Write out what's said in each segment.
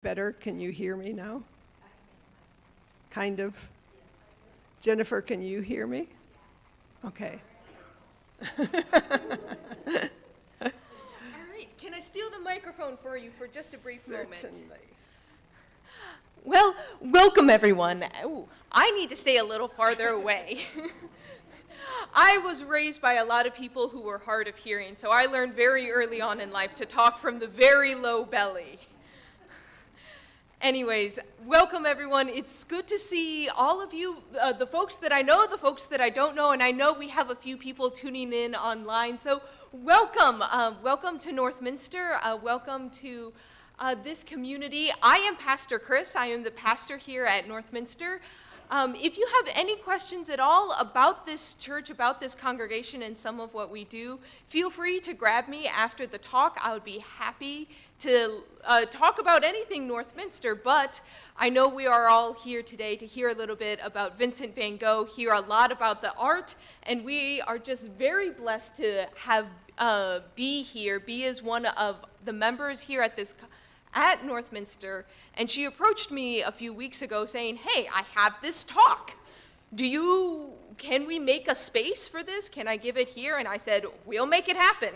Better? Can you hear me now? Kind of. Jennifer, can you hear me? Okay. All right, can I steal the microphone for you for just a brief moment? Certainly. Well, welcome everyone. Ooh, I need to stay a little farther away. I was raised by a lot of people who were hard of hearing, so I learned very early on in life to talk from the very low belly. Anyways, welcome everyone. It's good to see all of you, the folks that I know, the folks that I don't know, and I know we have a few people tuning in online. So welcome, welcome to Northminster, welcome to this community. I am Pastor Chris. I am the pastor here at Northminster. If you have any questions at all about this church, about this congregation, and some of what we do, feel free to grab me after the talk. I would be happy to talk about anything Northminster, but I know we are all here today to hear a little bit about Vincent van Gogh, hear a lot about the art, and we are just very blessed to have Bea here. Bea is one of the members here at Northminster, and she approached me a few weeks ago saying, hey, I have this talk. Can we make a space for this? Can I give it here? And I said, we'll make it happen.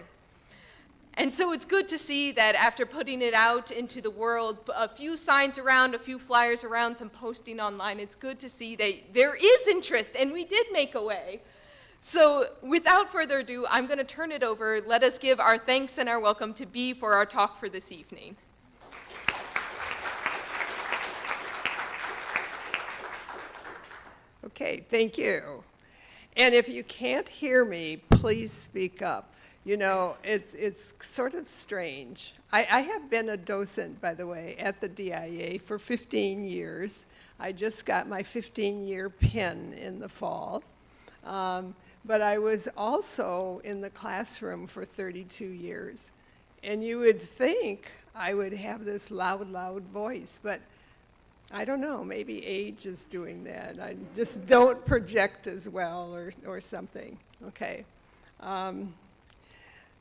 And so it's good to see that after putting it out into the world, a few signs around, a few flyers around, some posting online, it's good to see that there is interest, and we did make a way. So without further ado, I'm going to turn it over. Let us give our thanks and our welcome to Bea for our talk for this evening. Okay, thank you. And if you can't hear me, please speak up. You know, it's sort of strange. I have been a docent, by the way, at the DIA for 15 years. I just got my 15-year pin in the fall. But I was also in the classroom for 32 years. And you would think I would have this loud voice, but I don't know, maybe age is doing that. I just don't project as well or something. Okay.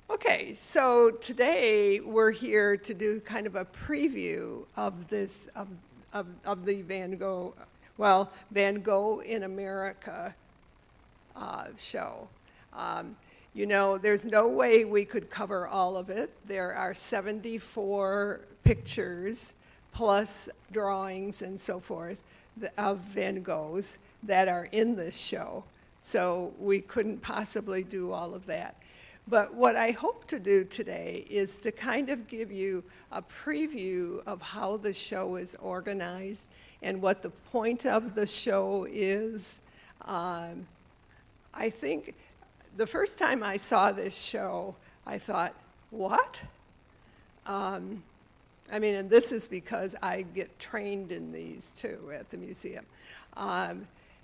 Okay, so today we're here to do kind of a preview of this, of the Van Gogh, well, Van Gogh in America show. You know, there's no way we could cover all of it. There are 74 pictures plus drawings and so forth of Van Goghs that are in this show. So we couldn't possibly do all of that. But what I hope to do today is to kind of give you a preview of how the show is organized and what the point of the show is. I think the first time I saw this show, I thought, what? I mean, and this is because I get trained in these too at the museum.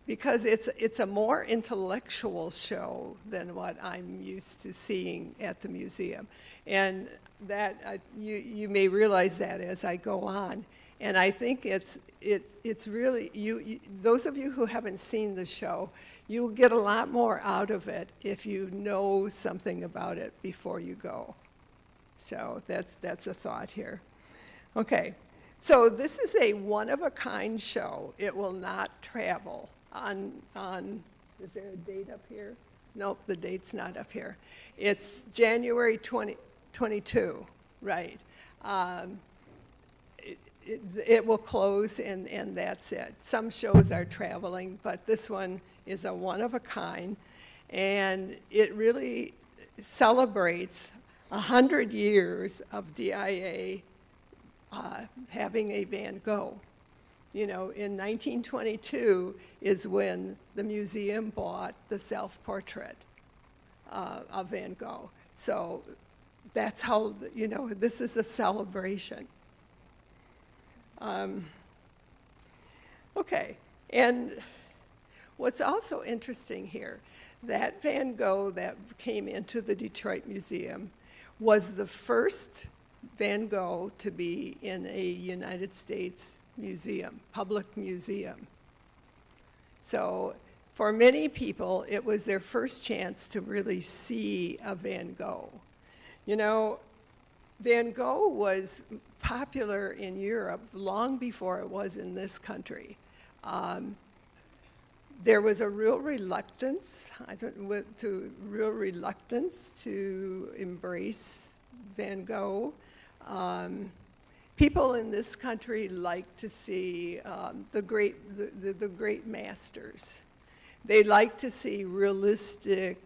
Because it's a more intellectual show than what I'm used to seeing at the museum. And that you may realize that as I go on. And I think it's really, those of you who haven't seen the show, you'll get a lot more out of it if you know something about it before you go. So that's a thought here. Okay, so this is a one-of-a-kind show. It will not travel on, is there a date up here? Nope, the date's not up here. It's January 2022, right. It will close and that's it. Some shows are traveling, but this one is a one-of-a-kind, and it really celebrates 100 years of DIA having a Van Gogh. You know, in 1922 is when the museum bought the self-portrait of Van Gogh. So that's how, you know, this is a celebration. Okay, and what's also interesting here, that Van Gogh that came into the Detroit Museum was the first Van Gogh to be in a United States museum, public museum. So for many people, it was their first chance to really see a Van Gogh. You know, Van Gogh was popular in Europe long before it was in this country. There was a real reluctance, to embrace Van Gogh. People in this country like to see the great masters. They like to see realistic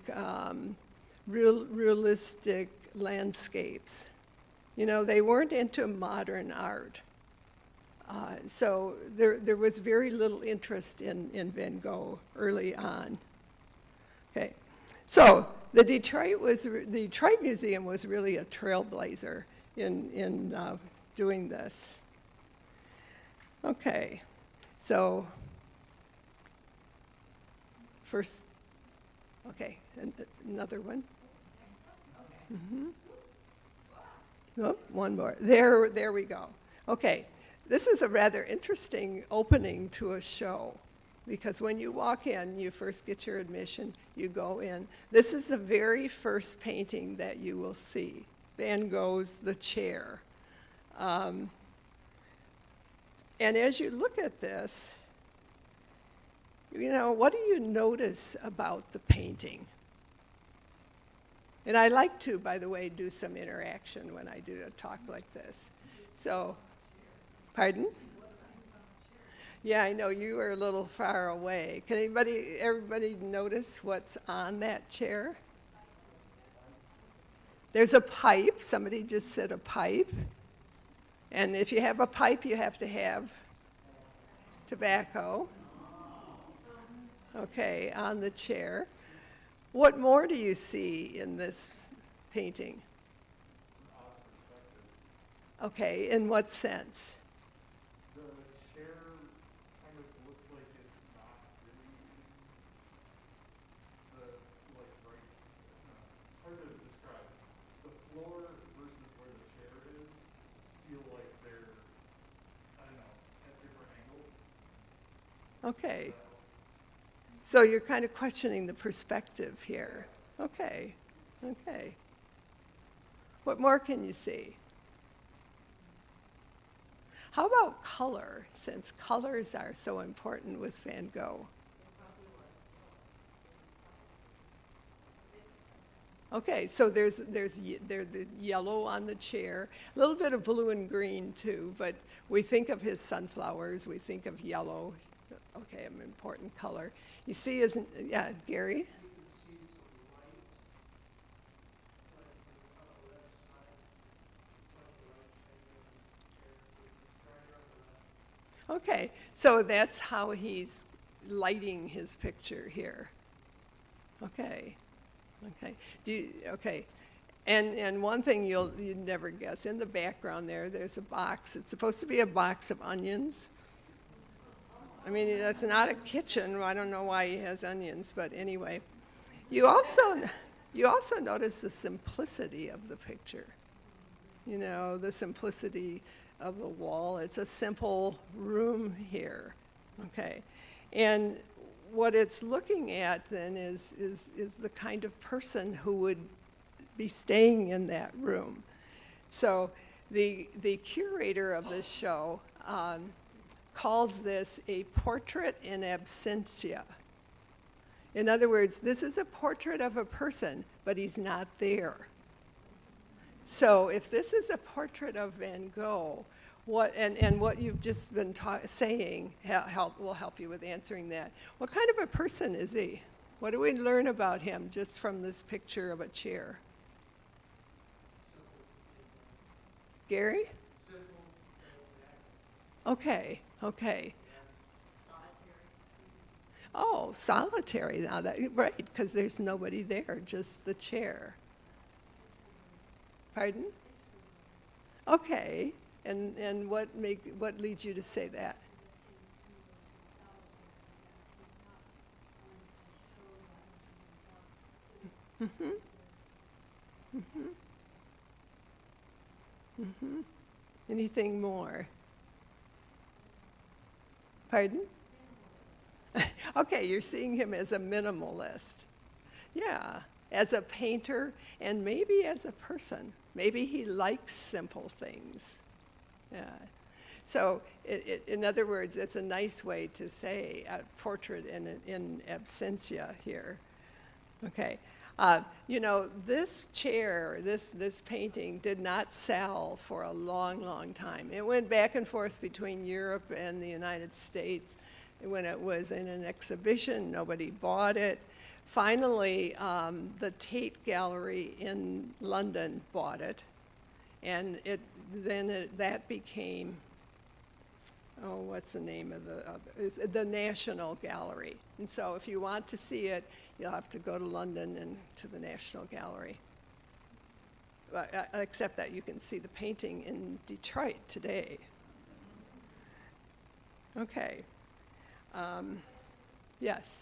landscapes. You know, they weren't into modern art. So there was very little interest in Van Gogh early on. Okay, so the Detroit Museum was really a trailblazer in doing this. Okay, so first, okay, another one. Mm-hmm. Oh, one more. There we go. Okay. This is a rather interesting opening to a show, because when you walk in, you first get your admission, you go in. This is the very first painting that you will see, Van Gogh's The Chair. And as you look at this, you know, what do you notice about the painting? And I like to, by the way, do some interaction when I do a talk like this. So, pardon? Yeah, I know you were a little far away. Can everybody notice what's on that chair? There's a pipe. Somebody just said a pipe. And if you have a pipe, you have to have tobacco. Okay, on the chair. What more do you see in this painting? Okay, in what sense? The chair kind of looks like it's not really right. It's hard to describe. The floor versus where the chair is feel like they're, I don't know, at different angles. Okay. So you're kind of questioning the perspective here. Okay, okay. What more can you see? How about color, since colors are so important with Van Gogh? Okay, so there's the yellow on the chair, a little bit of blue and green too, but we think of his sunflowers, we think of yellow. Okay, an important color. You see, yeah, Gary? Okay, so that's how he's lighting his picture here. Okay, okay. And one thing you'd never guess, in the background there's a box. It's supposed to be a box of onions. I mean, that's not a kitchen. I don't know why he has onions, but anyway. You also notice the simplicity of the picture. You know, the simplicity of the wall. It's a simple room here, okay? And what it's looking at then is the kind of person who would be staying in that room. So the curator of this show calls this a portrait in absentia. In other words, this is a portrait of a person, but he's not there. So if this is a portrait of Van Gogh, what you've just been saying will help you with answering that. What kind of a person is he? What do we learn about him just from this picture of a chair? Gary? Okay. Oh, solitary now, right, because there's nobody there, just the chair. Pardon? Okay, and what leads you to say that? Anything more? Pardon? Okay, you're seeing him as a minimalist. Yeah, as a painter and maybe as a person. Maybe he likes simple things. Yeah. So, in other words, it's a nice way to say a portrait in absentia here. Okay. You know, this chair, this painting did not sell for a long, long time. It went back and forth between Europe and the United States. When it was in an exhibition, nobody bought it. Finally, the Tate Gallery in London bought it, and that became, oh, what's the name of the National Gallery. And so if you want to see it, you'll have to go to London and to the National Gallery. Except that you can see the painting in Detroit today. Okay. Yes?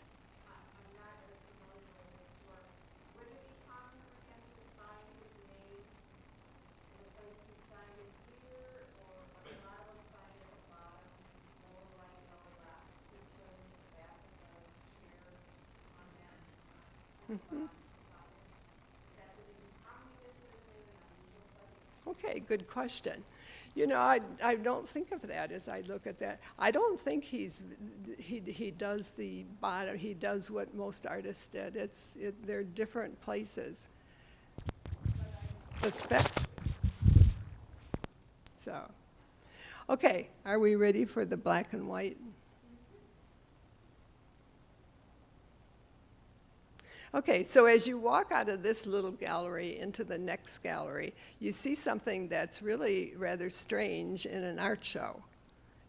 Okay, good question. You know, I don't think of that as I look at that. I don't think he does the bottom. He does what most artists did. They're different places. So, okay, are we ready for the black and white? Okay, so as you walk out of this little gallery into the next gallery, you see something that's really rather strange in an art show.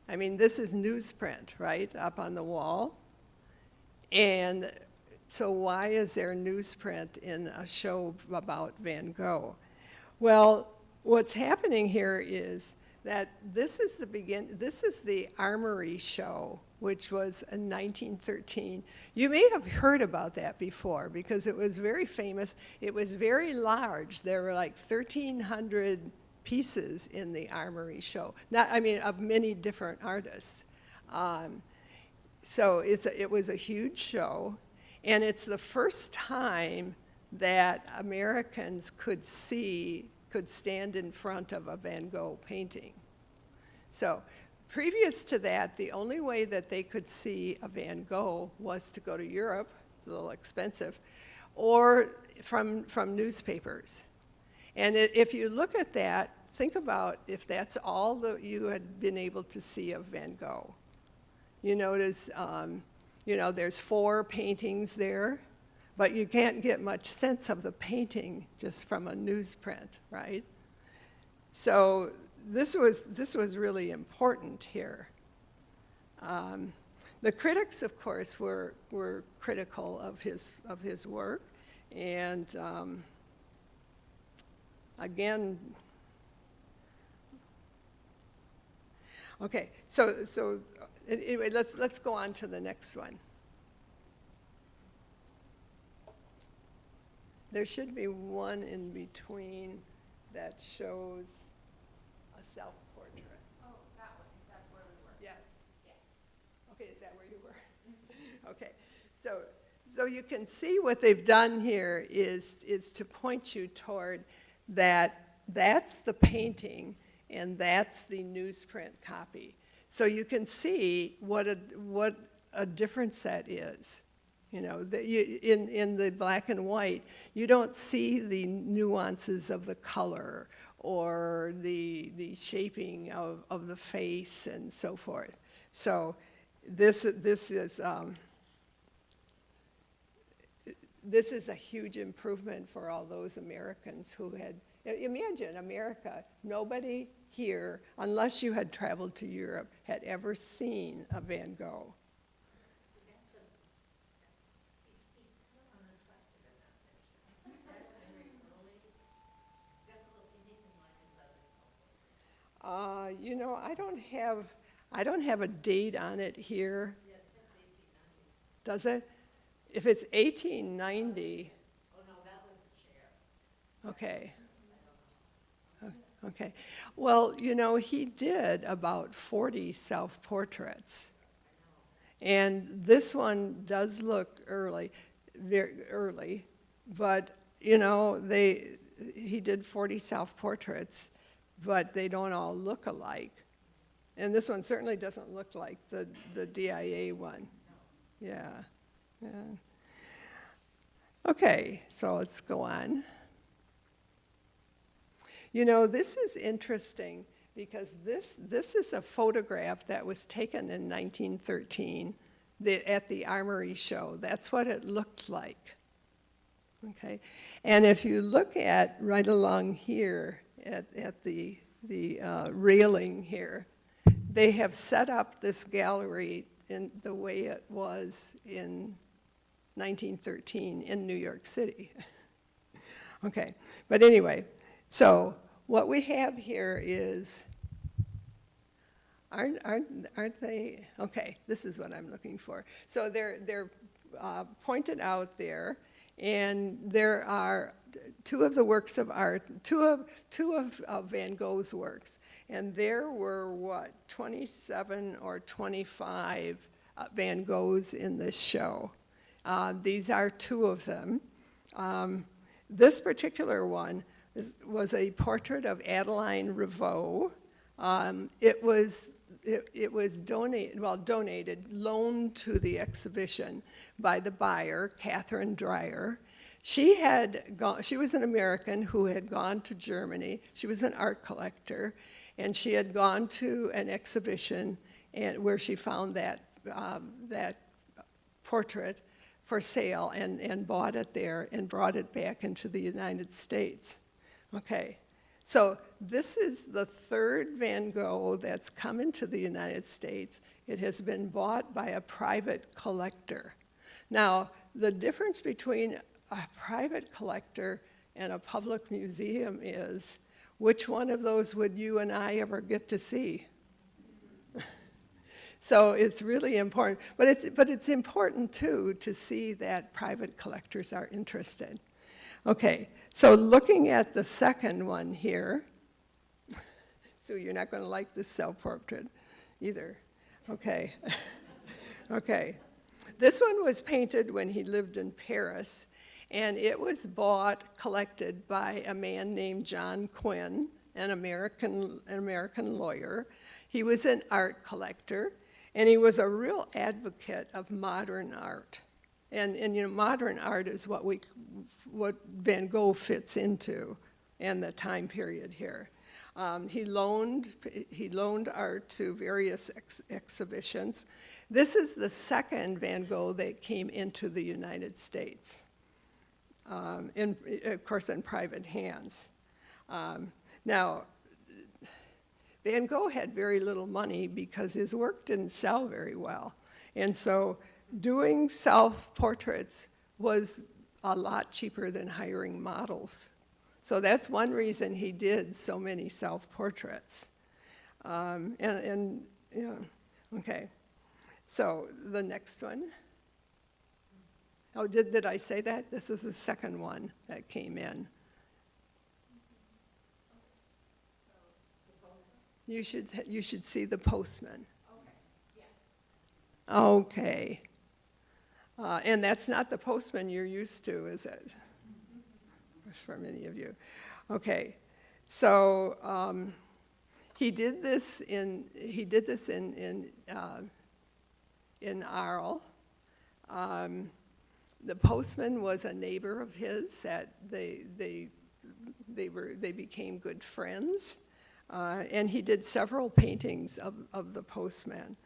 I mean, this is newsprint, right, up on the wall. And so why is there newsprint in a show about Van Gogh? Well, what's happening here is that this is the Armory show, which was in 1913. You may have heard about that before because it was very famous. It was very large. There were like 1,300 pieces in the Armory show. Of many different artists. So it was a huge show, and it's the first time that Americans could stand in front of a Van Gogh painting. So previous to that, the only way that they could see a Van Gogh was to go to Europe, it's a little expensive, or from newspapers. And if you look at that, think about if that's all that you had been able to see of Van Gogh. You notice, there's 4 paintings there, but you can't get much sense of the painting just from a newsprint, right? So this was really important here. The critics, of course, were critical of his work, and again, okay. So anyway, let's go on to the next one. There should be one in between that shows a self-portrait. Oh, that one. That's where we were. Yes. Yes. Okay, is that where you were? Okay, so you can see what they've done here is to point you toward that's the painting and that's the newsprint copy. So you can see what a difference that is. You know, in the black and white, you don't see the nuances of the color or the shaping of the face and so forth. So this is a huge improvement for all those Americans who had, imagine America, nobody here, unless you had traveled to Europe, had ever seen a Van Gogh. I don't have a date on it here. Does it? If it's 1890. Oh, no, that was the chair. Okay. Okay. Well, he did about 40 self-portraits. And this one does look early, very early, but, he did 40 self-portraits. but they don't all look alike. And this one certainly doesn't look like the DIA one. Yeah, yeah. Okay, so let's go on. You know, this is interesting because this is a photograph that was taken in 1913 at the Armory Show. That's what it looked like. Okay, and if you look at right along here at the railing here, they have set up this gallery in the way it was in 1913 in New York City. Okay, but anyway, so what we have here is, aren't they? Okay, this is what I'm looking for. So they're pointed out there, and there are two of the works of art, two of Van Gogh's works, and there were what, 27 or 25 Van Goghs in this show. These are two of them. This particular one was a portrait of Adeline Revaux. It was donated, loaned to the exhibition by the buyer, Catherine Dreyer. She was an American who had gone to Germany. She was an art collector, and she had gone to an exhibition where she found that portrait for sale and bought it there and brought it back into the United States. Okay, so this is the third Van Gogh that's come into the United States. It has been bought by a private collector. Now, the difference between a private collector and a public museum is, which one of those would you and I ever get to see? So it's really important, but it's important too to see that private collectors are interested. Okay, so looking at the second one here, so you're not going to like this self-portrait either. Okay, okay. This one was painted when he lived in Paris, and it was collected by a man named John Quinn, an American lawyer. He was an art collector, and he was a real advocate of modern art. And you know, modern art is what Van Gogh fits into in the time period here. He loaned art to various exhibitions. This is the second Van Gogh that came into the United States, of course in private hands. Now, Van Gogh had very little money because his work didn't sell very well. And so doing self-portraits was a lot cheaper than hiring models. So that's one reason he did so many self-portraits. Yeah, okay. So the next one. Oh, did I say that? This is the second one that came in. You should see the postman. Okay. And that's not the postman you're used to, is it? For many of you. Okay. So he did this in Arles. The postman was a neighbor of his that they became good friends. And he did several paintings of the postman.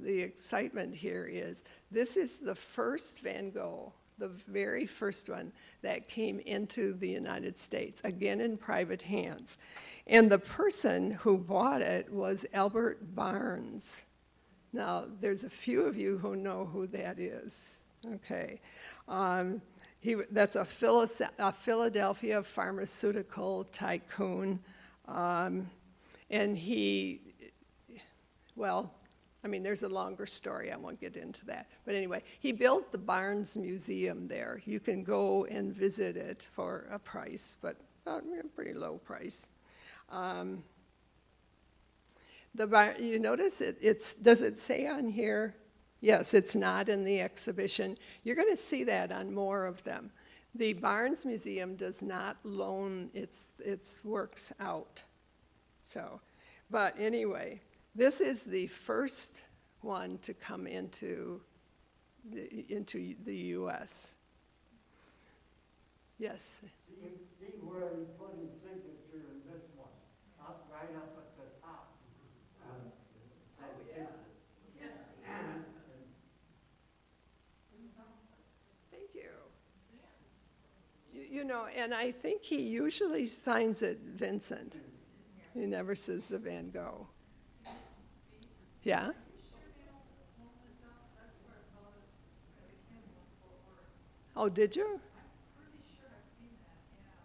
The excitement here is, this is the first Van Gogh, the very first one that came into the United States, again in private hands. And the person who bought it was Albert Barnes. Now, there's a few of you who know who that is, okay. That's a Philadelphia pharmaceutical tycoon, and there's a longer story, I won't get into that. But anyway, he built the Barnes Museum there. You can go and visit it for a price, but a pretty low price. You notice does it say on here? Yes, it's not in the exhibition. You're going to see that on more of them. The Barnes Museum does not loan its works out. So, but anyway, this is the first one to come into the U.S. Yes? See where he put his signature in this one, right up at the top. Thank you. You know, and I think he usually signs it Vincent. He never says the Van Gogh. Yeah? Oh, did you?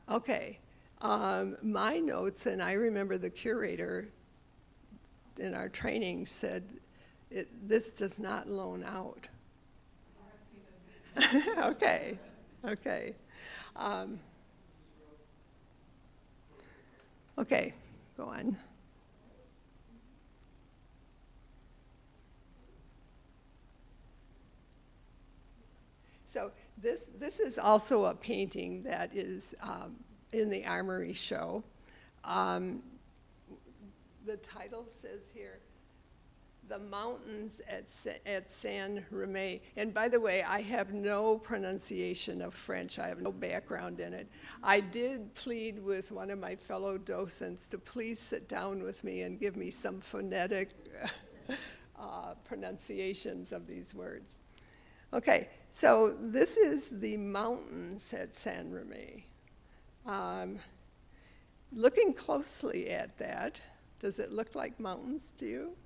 Okay. My notes, and I remember the curator in our training said, this does not loan out. Okay, okay. Okay, go on. So this is also a painting that is in the Armory show. The title says here, "The Mountains at San Reme." And by the way, I have no pronunciation of French. I have no background in it. I did plead with one of my fellow docents to please sit down with me and give me some phonetic pronunciations of these words. Okay, so this is the mountains at San Reme. Looking closely at that, does it look like mountains to you?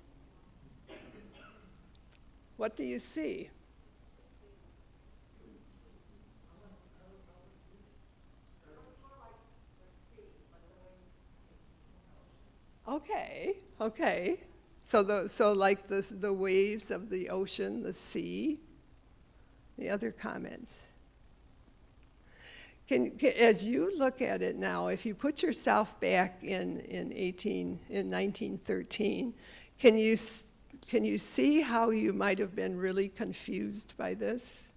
What do you see? Okay, okay. So like the waves of the ocean, the sea. The other comments? As you look at it now, if you put yourself back in 1913, can you see how you might have been really confused by this?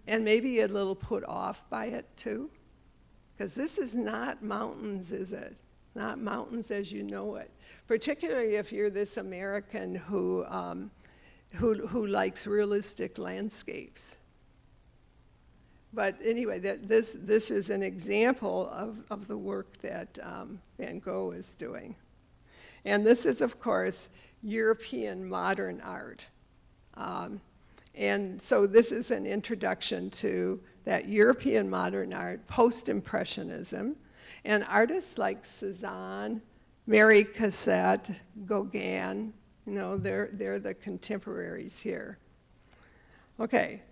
And maybe a little put off by it too? Because this is not mountains, is it? Not mountains as you know it. Particularly if you're this American who likes realistic landscapes. But anyway, this is an example of the work that Van Gogh is doing. And this is, of course, European modern art. And so this is an introduction to that European modern art, post-impressionism, and artists like Cézanne, Mary Cassatt, Gauguin, you know, they're the contemporaries here. Okay.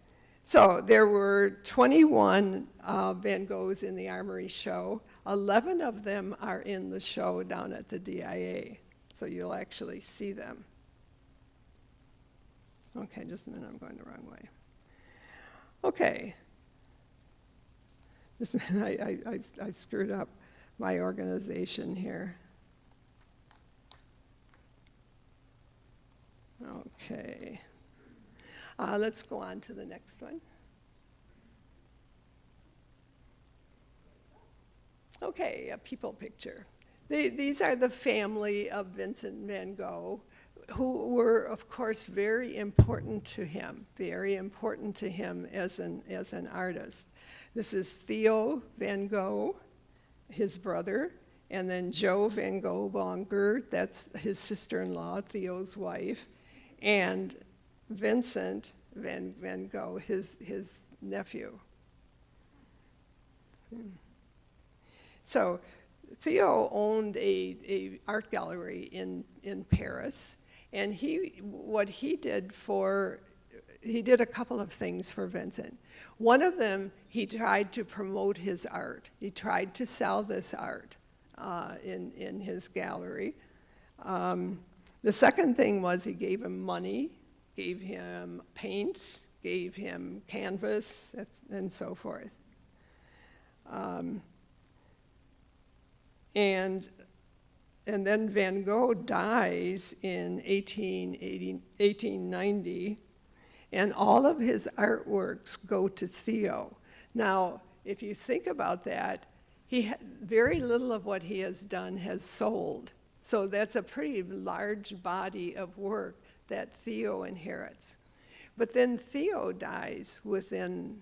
So there were 21 Van Goghs in the Armory show. 11 of them are in the show down at the DIA, so you'll actually see them. Okay, just a minute, I'm going the wrong way. Okay. Just a minute, I screwed up my organization here. Okay. Let's go on to the next one. Okay, a people picture. These are the family of Vincent van Gogh, who were, of course, very important to him as an artist. This is Theo van Gogh, his brother, and then Jo van Gogh, that's his sister-in-law, Theo's wife, and Vincent van Gogh, his nephew. So Theo owned a art gallery in Paris, and he did a couple of things for Vincent. One of them, he tried to promote his art. He tried to sell this art in his gallery. The second thing was he gave him money, gave him paint, gave him canvas, and so forth. And then Van Gogh dies in 1890, and all of his artworks go to Theo. Now, if you think about that, very little of what he has done has sold. So that's a pretty large body of work that Theo inherits. But then Theo dies within,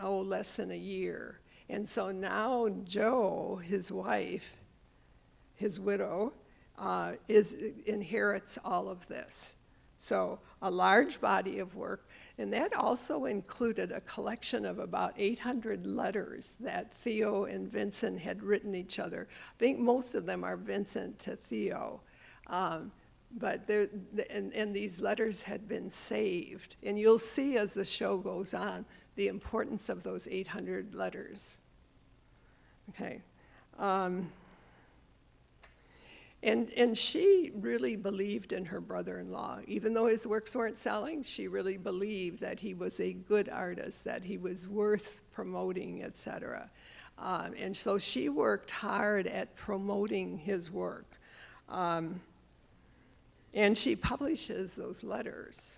less than a year. And so now Jo, his wife, his widow, inherits all of this. So a large body of work, and that also included a collection of about 800 letters that Theo and Vincent had written each other. I think most of them are Vincent to Theo. But these letters had been saved. And you'll see as the show goes on the importance of those 800 letters. Okay. And she really believed in her brother-in-law. Even though his works weren't selling, she really believed that he was a good artist, that he was worth promoting, etc. And so she worked hard at promoting his work. And she publishes those letters.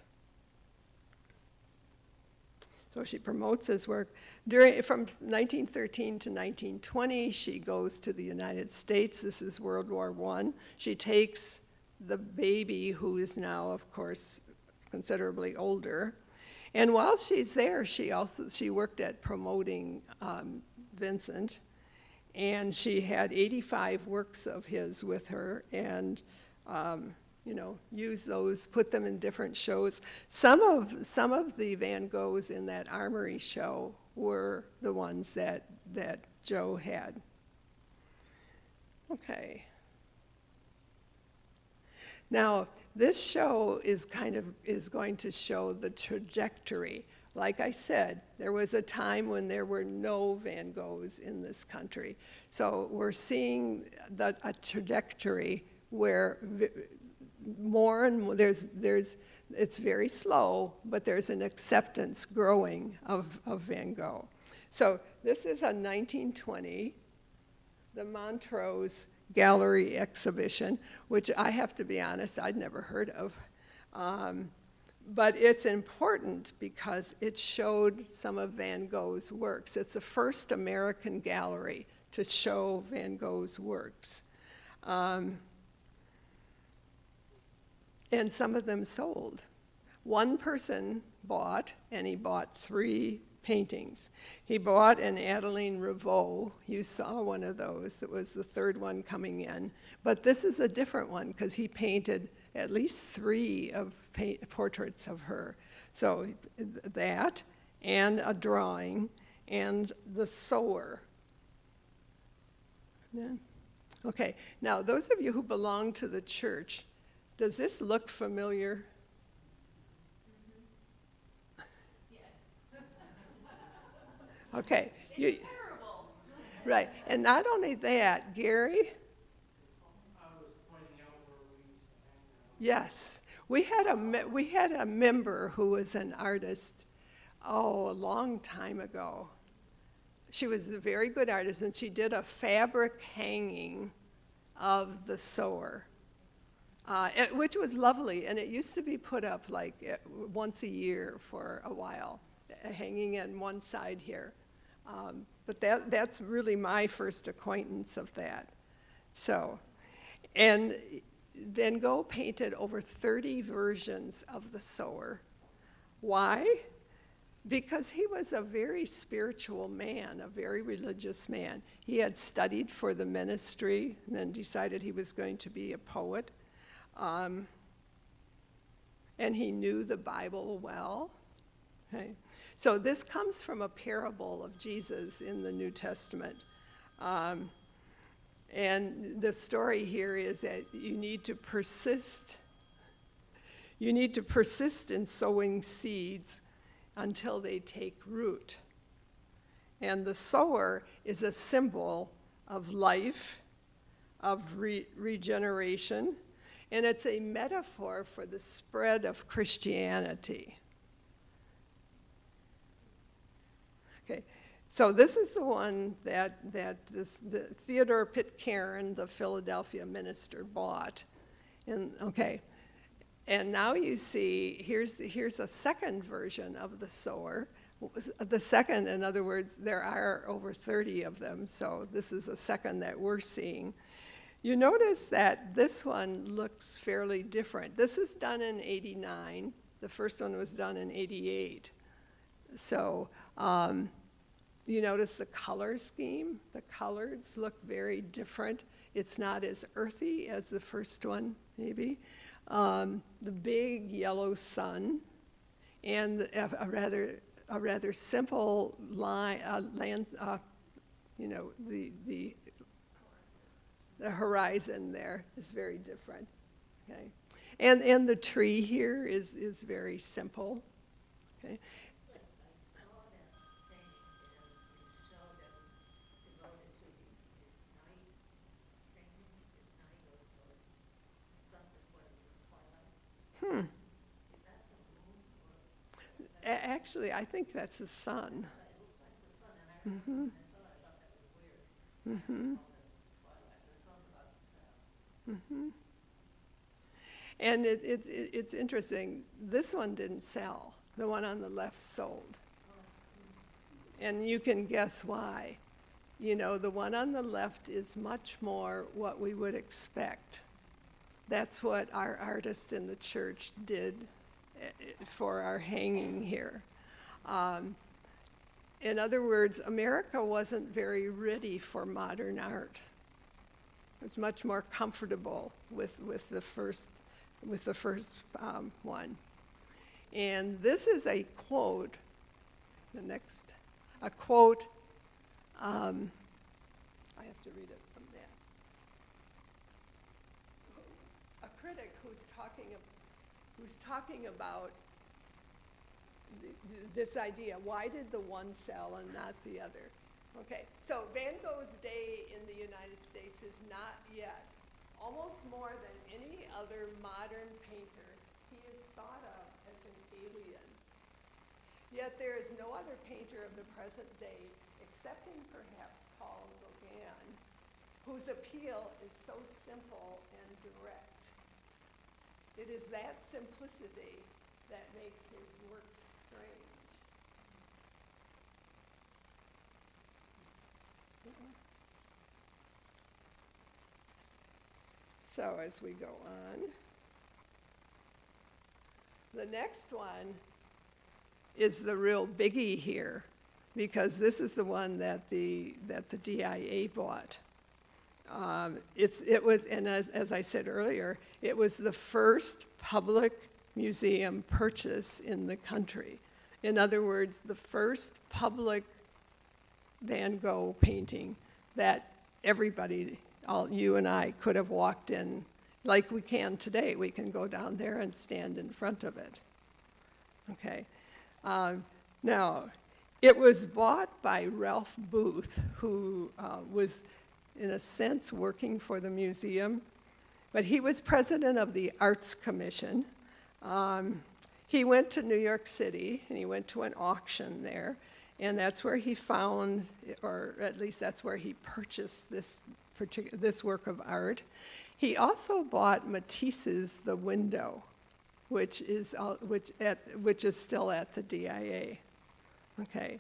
So she promotes his work. From 1913 to 1920, she goes to the United States. This is World War I. She takes the baby, who is now, of course, considerably older. And while she's there, she worked at promoting Vincent. And she had 85 works of his with her, and use those, put them in different shows. Some of the Van Goghs in that Armory show were the ones that Jo had. Okay. Now, this show is going to show the trajectory. Like I said, there was a time when there were no Van Goghs in this country. So we're seeing a trajectory where more and more, it's very slow, but there's an acceptance growing of Van Gogh. So this is a 1920, the Montrose Gallery exhibition, which I have to be honest, I'd never heard of. But it's important because it showed some of Van Gogh's works. It's the first American gallery to show Van Gogh's works. And some of them sold. One person bought, and he bought 3 paintings. He bought an Adeline Revaux. You saw one of those. It was the 3rd one coming in. But this is a different one because he painted at least 3 portraits of her. So that, and a drawing, and the sewer. Yeah. Okay, now those of you who belong to the church, does this look familiar? Yes. Okay. It's terrible. Right, and not only that, Gary? I was pointing out where we used to hang out. Yes. We had a member who was an artist, a long time ago. She was a very good artist, and she did a fabric hanging of the sewer. Which was lovely, and it used to be put up like once a year for a while, hanging in one side here. But that's really my first acquaintance of that. So, and Van Gogh painted over 30 versions of the sewer. Why? Because he was a very spiritual man, a very religious man. He had studied for the ministry and then decided he was going to be a poet. And he knew the Bible well. Okay. So this comes from a parable of Jesus in the New Testament. And the story here is that you need to persist. You need to persist in sowing seeds until they take root. And the sower is a symbol of life, of regeneration, and it's a metaphor for the spread of Christianity. Okay, so this is the one that the Theodore Pitcairn, the Philadelphia minister, bought. And now you see, here's a second version of the sower. the second, in other words, there are over 30 of them, so this is a second that we're seeing. You notice that this one looks fairly different. This is done in '89. The first one was done in '88. So you notice the color scheme. The colors look very different. It's not as earthy as the first one, maybe. The big yellow sun and a rather simple line, the horizon there is very different. Okay, and the tree here is very simple. Okay. But I saw that thing and it showed that was devoted to this night painting, this night or something for the twilight. Is that the moon or? Actually, I think that's the sun. It looks like the sun, and I thought that was weird. Mm-hmm. Twilight, there's something about the sound. And it's interesting. This one didn't sell. The one on the left sold. And you can guess why. You know, the one on the left is much more what we would expect. That's what our artist in the church did for our hanging here. In other words, America wasn't very ready for modern art. It was much more comfortable with the first one. And this is a quote, a quote, I have to read it from that. A critic who's talking about this idea, why did the one sell and not the other? Okay, so Van Gogh's day in the United States is not yet. Almost more than any other modern painter, he is thought of as an alien. Yet there is no other painter of the present day, excepting perhaps Paul Gogh, whose appeal is so simple and direct. It is that simplicity that makes his work strange. So as we go on, the next one is the real biggie here, because this is the one that the DIA bought. It was, and as I said earlier, it was the first public museum purchase in the country. In other words, the first public Van Gogh painting that everybody, all you and I, could have walked in like we can today. We can go down there and stand in front of it. Okay. Now, it was bought by Ralph Booth, who was, in a sense, working for the museum, but he was president of the Arts Commission. He went to New York City, and he went to an auction there, and that's where he found, or at least that's where he purchased this work of art. He also bought Matisse's The Window, which is still at the DIA. Okay.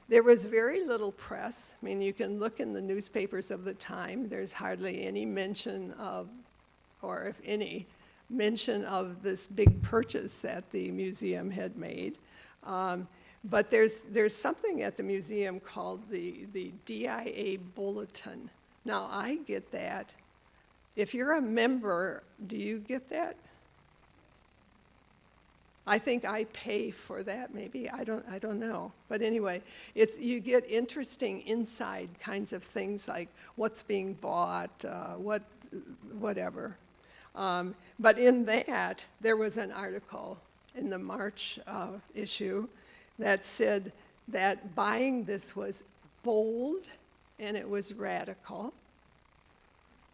There was very little press. I mean, you can look in the newspapers of the time. There's hardly any mention of, or if any, mention of this big purchase that the museum had made. But there's something at the museum called the DIA Bulletin. Now, I get that. If you're a member, do you get that? I think I pay for that, maybe. I don't know. But anyway, you get interesting inside kinds of things like what's being bought, whatever. But in that, there was an article in the March issue that said that buying this was bold and it was radical.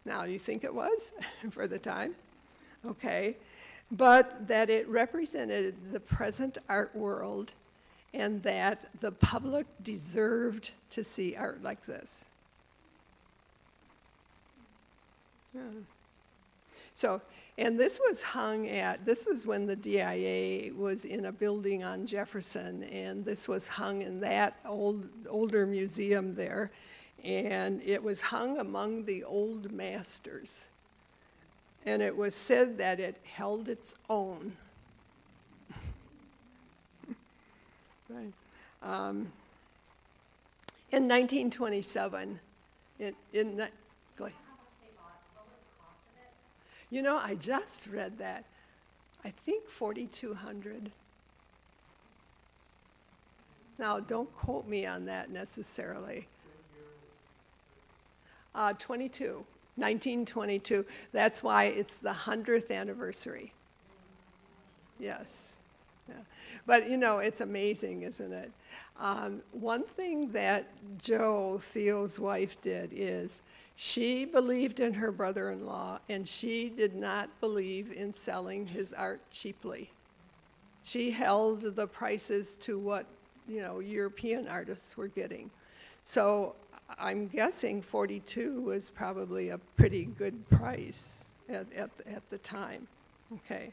Now, you think it was for the time? Okay. But that it represented the present art world and that the public deserved to see art like this. Yeah. So And this was when the DIA was in a building on Jefferson, and this was hung in that older museum there. And it was hung among the old masters. And it was said that it held its own. Right. In 1927, go ahead. You know, I just read that. I think 4,200. Now, don't quote me on that necessarily. 1922. That's why it's the 100th anniversary. Yes. Yeah. But, you know, it's amazing, isn't it? One thing that Joe, Theo's wife, did is she believed in her brother-in-law, and she did not believe in selling his art cheaply. She held the prices to what, you know, European artists were getting. So I'm guessing 42 was probably a pretty good price at the time. Okay.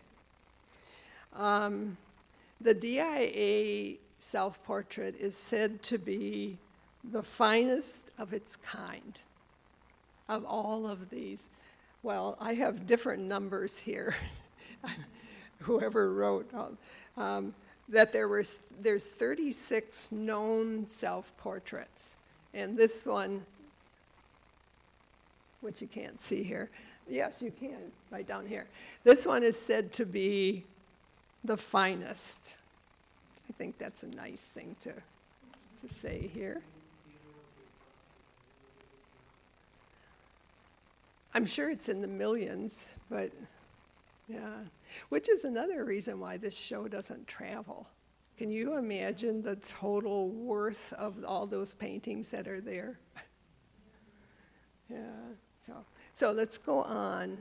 The DIA self-portrait is said to be the finest of its kind of all of these. Well, I have different numbers here. Whoever wrote that there's 36 known self-portraits, and this one, which you can't see here. Yes, you can, right down here. This one is said to be the finest. I think that's a nice thing to say here. I'm sure it's in the millions, but yeah. Which is another reason why this show doesn't travel. Can you imagine the total worth of all those paintings that are there? Yeah, so let's go on.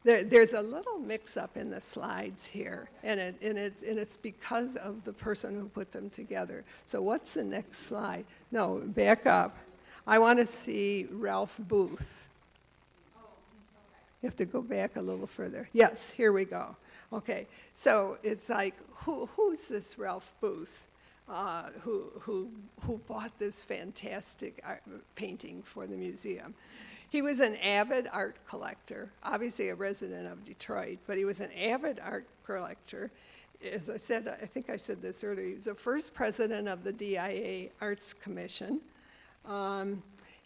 There's a little mix-up in the slides here, and it's because of the person who put them together. So what's the next slide? No, back up. I want to see Ralph Booth. You have to go back a little further. Yes, here we go. Okay, so it's like, who's this Ralph Booth who bought this fantastic art painting for the museum? He was an avid art collector, obviously a resident of Detroit, but he was an avid art collector. As I said, I think I said this earlier, he was the first president of the DIA Arts Commission.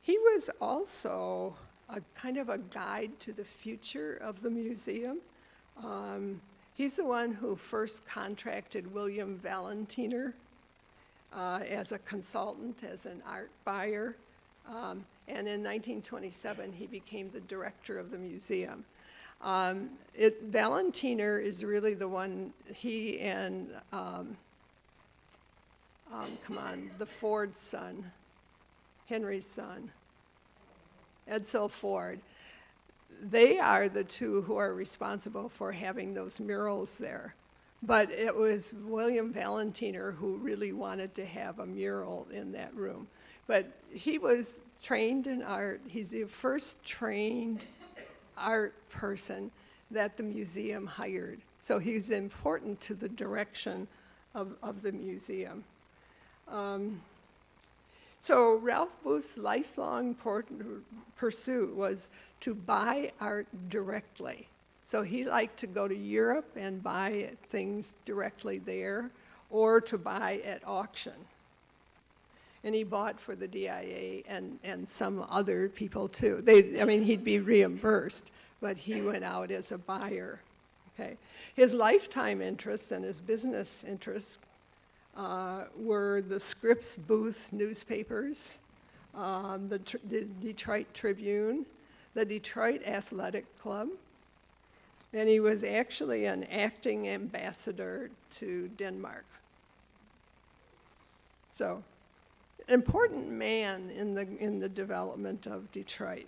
He was also a kind of a guide to the future of the museum. He's the one who first contracted William Valentiner as a consultant, as an art buyer. And in 1927, he became the director of the museum. Valentiner is really the one, he and, the Ford son, Henry's son, Edsel Ford. They are the two who are responsible for having those murals there. But it was William Valentiner who really wanted to have a mural in that room. But he was trained in art. He's the first trained art person that the museum hired. So he's important to the direction of the museum. So Ralph Booth's lifelong pursuit was to buy art directly. So he liked to go to Europe and buy things directly there, or to buy at auction. And he bought for the DIA and some other people too. He'd be reimbursed, but he went out as a buyer. Okay. His lifetime interests and his business interests were the Scripps Booth newspapers, the Detroit Tribune, the Detroit Athletic Club, and he was actually an acting ambassador to Denmark. So, important man in the development of Detroit.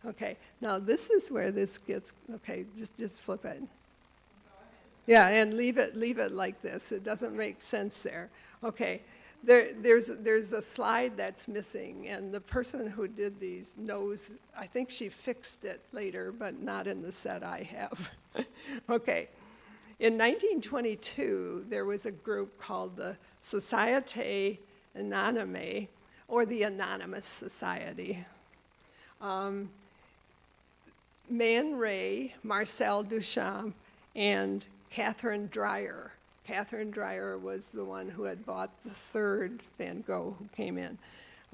Okay, now this is where this gets, okay, just flip it. Yeah, and leave it like this. It doesn't make sense there. Okay, there's a slide that's missing, and the person who did these knows, I think she fixed it later, but not in the set I have. Okay. In 1922, there was a group called the Société Anonyme, or the Anonymous Society. Man Ray, Marcel Duchamp, and Catherine Dreyer. Catherine Dreyer was the one who had bought the third Van Gogh who came in.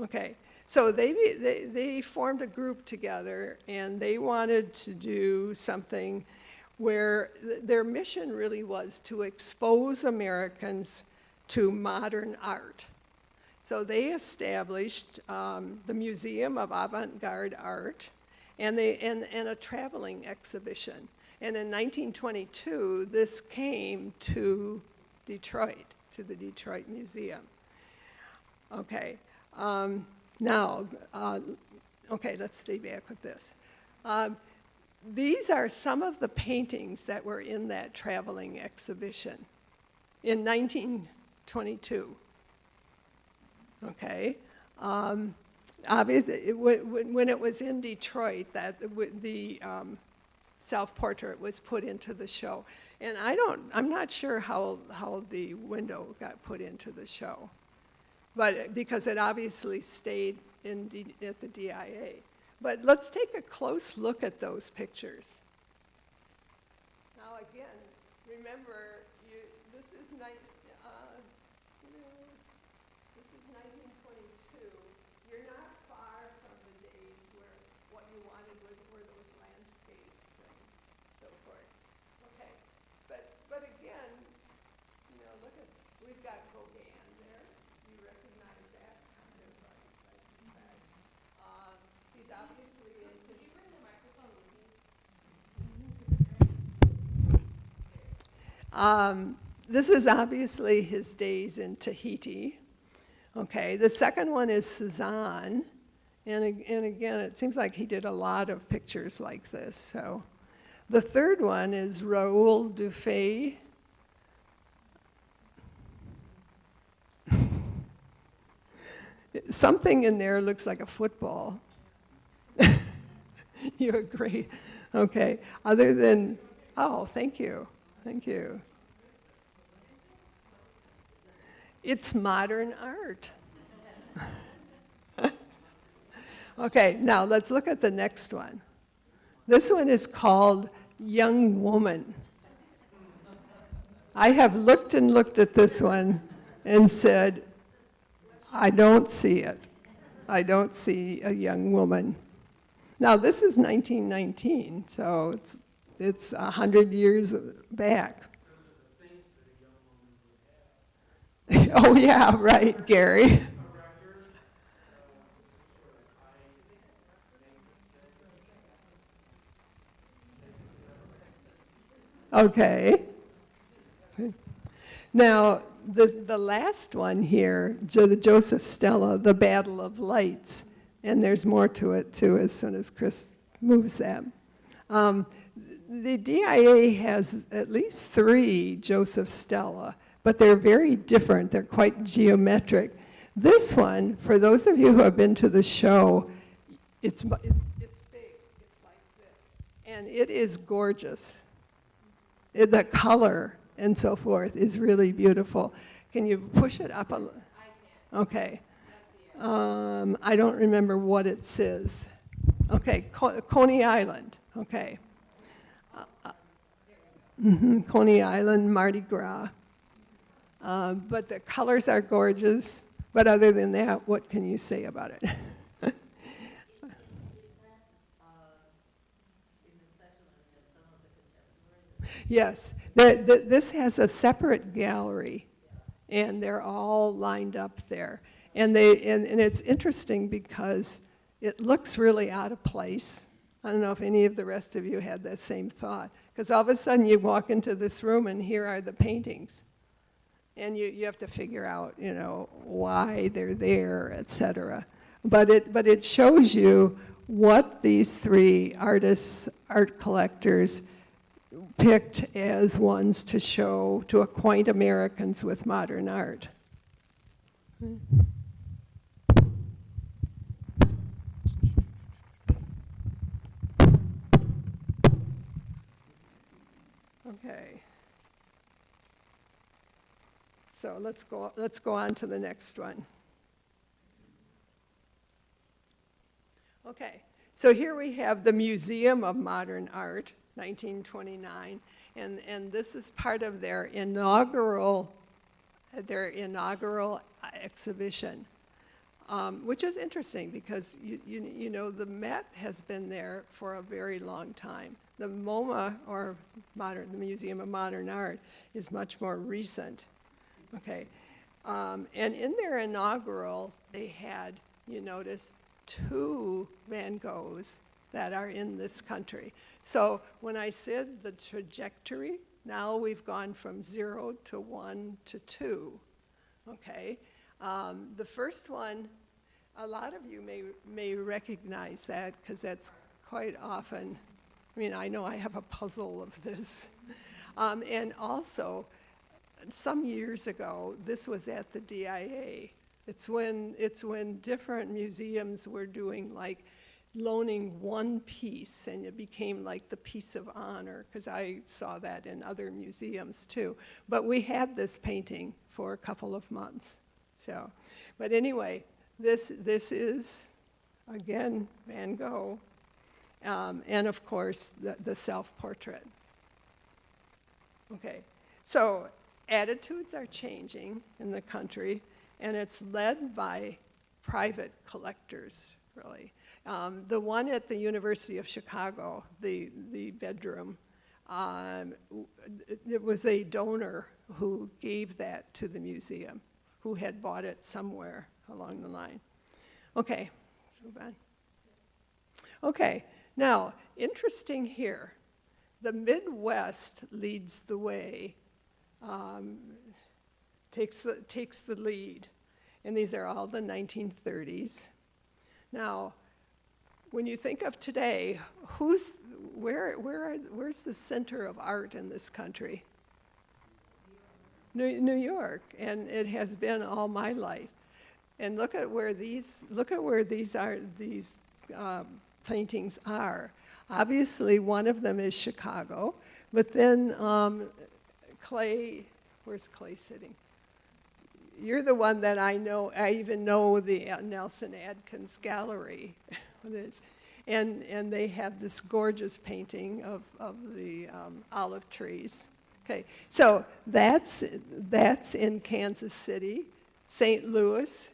Okay, so they formed a group together, and they wanted to do something where their mission really was to expose Americans to modern art. So they established the Museum of Avant-Garde Art and a traveling exhibition. And in 1922, this came to Detroit, to the Detroit Museum. Okay, okay, let's stay back with this. These are some of the paintings that were in that traveling exhibition in 1922. Okay, obviously, when it was in Detroit, the self-portrait was put into the show. And I'm not sure how the window got put into the show, but because it obviously stayed at the DIA. But let's take a close look at those pictures. Now again, remember, this is 1922. You're not far from the days where what you wanted were those landscapes and so forth. Okay, but again, look at, we've got Gogh there. You recognize that kind of, I suspect. He's obviously into. Could you bring the microphone with you? This is obviously his days in Tahiti. Okay, the second one is Cezanne, and again, it seems like he did a lot of pictures like this. So, the third one is Raoul Dufay. Something in there looks like a football. You agree? Okay. Other than, oh, thank you. Thank you. It's modern art. Okay, now let's look at the next one. This one is called Young Woman. I have looked and looked at this one and said, I don't see it. I don't see a young woman. Now, this is 1919, so it's 100 years back. Oh, yeah, right, Gary. Okay. Now, the last one here, the Joseph Stella, The Battle of Lights, and there's more to it, too, as soon as Chris moves that. The DIA has at least 3 Joseph Stella, but they're very different. They're quite geometric. This one, for those of you who have been to the show, it's big. It's like this. And it is gorgeous. The color and so forth is really beautiful. Can you push it up a little? I can. Okay. I don't remember what it says. Okay, Coney Island. Okay. Coney Island, Mardi Gras. But the colors are gorgeous. But other than that, what can you say about it? Yes, this has a separate gallery, and they're all lined up there. And it's interesting because it looks really out of place. I don't know if any of the rest of you had that same thought, because all of a sudden you walk into this room and here are the paintings. And you have to figure out, why they're there, etc. But it shows you what these 3 artists, art collectors, picked as ones to show, to acquaint Americans with modern art. Okay. So let's go on to the next one. Okay, so here we have the Museum of Modern Art, 1929, and this is part of their inaugural exhibition, which is interesting because you know the Met has been there for a very long time. The MoMA, or the Museum of Modern Art, is much more recent. Okay, and in their inaugural, they had, you notice, 2 Van Goghs that are in this country. So when I said the trajectory, now we've gone from 0 to 1 to 2, okay? The first one, a lot of you may recognize that because that's quite often, I mean, I know I have a puzzle of this. And also, some years ago, this was at the DIA. It's when different museums were doing like loaning one piece, and it became like the piece of honor, because I saw that in other museums too. But we had this painting for a couple of months. So, but anyway, this is, again, Van Gogh, and of course, the self-portrait. Okay, so attitudes are changing in the country, and it's led by private collectors, really. The one at the University of Chicago, the bedroom, it was a donor who gave that to the museum, who had bought it somewhere along the line. Okay, let's move on. Okay, now, interesting here. The Midwest leads the way, takes the lead. And these are all the 1930s. Now, when you think of today, where's the center of art in this country? New York, and it has been all my life. And look at where these paintings are. Obviously, one of them is Chicago, but then Clay, where's Clay sitting? You're the one that I know. I even know the Nelson Adkins Gallery. It is, and they have this gorgeous painting of the olive trees. Okay, so that's in Kansas City, St. Louis.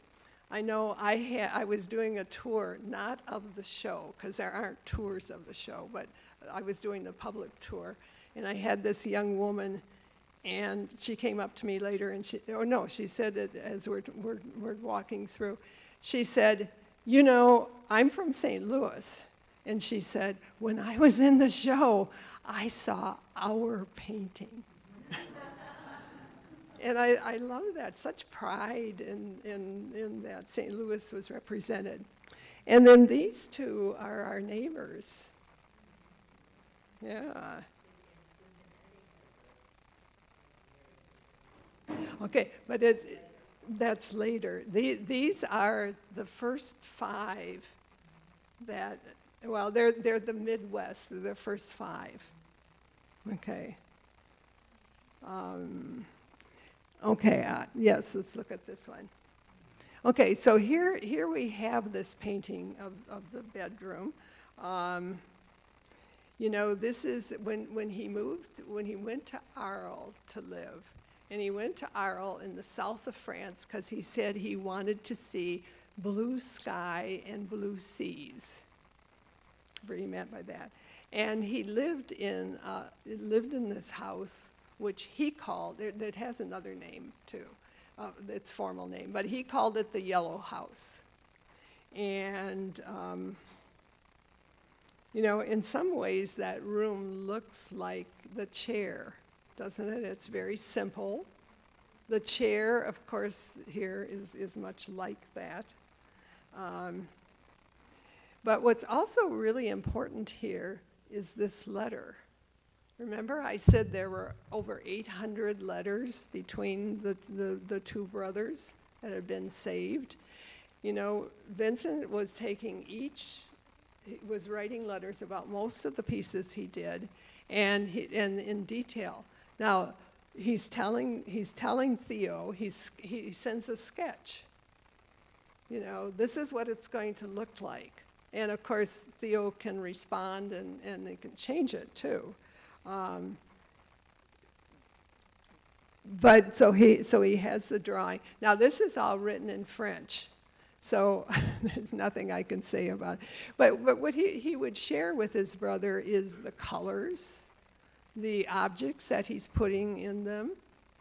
I know I was doing a tour, not of the show, because there aren't tours of the show, but I was doing the public tour, and I had this young woman. And she came up to me later, and she said it as we're walking through. She said, you know, I'm from St. Louis. And she said, when I was in the show, I saw our painting. And I love that, such pride in that St. Louis was represented. And then these two are our neighbors. Yeah. Okay, but that's later. These are the first 5 that, well, they're the Midwest, they're the first 5. Okay. Yes, let's look at this one. Okay, so here we have this painting of the bedroom. You know, this is when he went to Arles to live. And he went to Arles in the south of France because he said he wanted to see blue sky and blue seas. What he meant by that. And he lived in this house, which he called, it has another name too, its formal name, but he called it the Yellow House. And, you know, in some ways that room looks like the chair, doesn't it? It's very simple. The chair, of course, here is much like that. But what's also really important here is this letter. Remember I said there were over 800 letters between the 2 brothers? that had been saved. You know, Vincent was he was writing letters about most of the pieces he did, and in detail. Now, he's telling Theo, he sends a sketch. You know, this is what it's going to look like. And of course, Theo can respond and they can change it too. But so he has the drawing. Now this is all written in French, so there's nothing I can say about it. But what he would share with his brother is the colors, the objects that he's putting in them,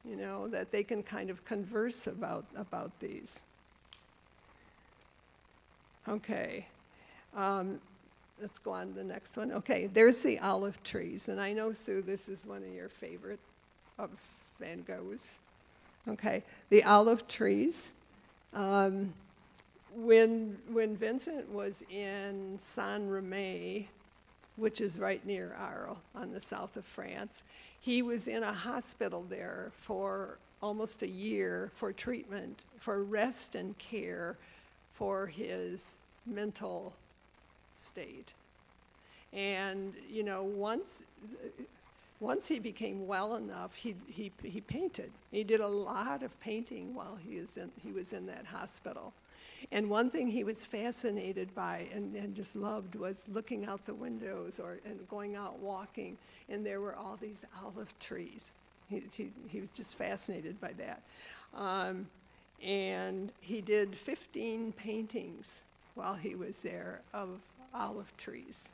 you know, that they can kind of converse about these. Okay. Let's go on to the next one. Okay, there's the olive trees, and I know, Sue, this is one of your favorite of VanGogh's. Okay, the olive trees. When Vincent was in Saint-Rémy, which is right near Arles on the south of France, he was in a hospital there for almost a year for treatment, for rest and care for his mental state. And you know, once he became well enough, he painted. He did a lot of painting while he was in that hospital. And one thing he was fascinated by and just loved was looking out the windows and going out walking, and there were all these olive trees. He was just fascinated by that. And he did 15 paintings while he was there of olive trees.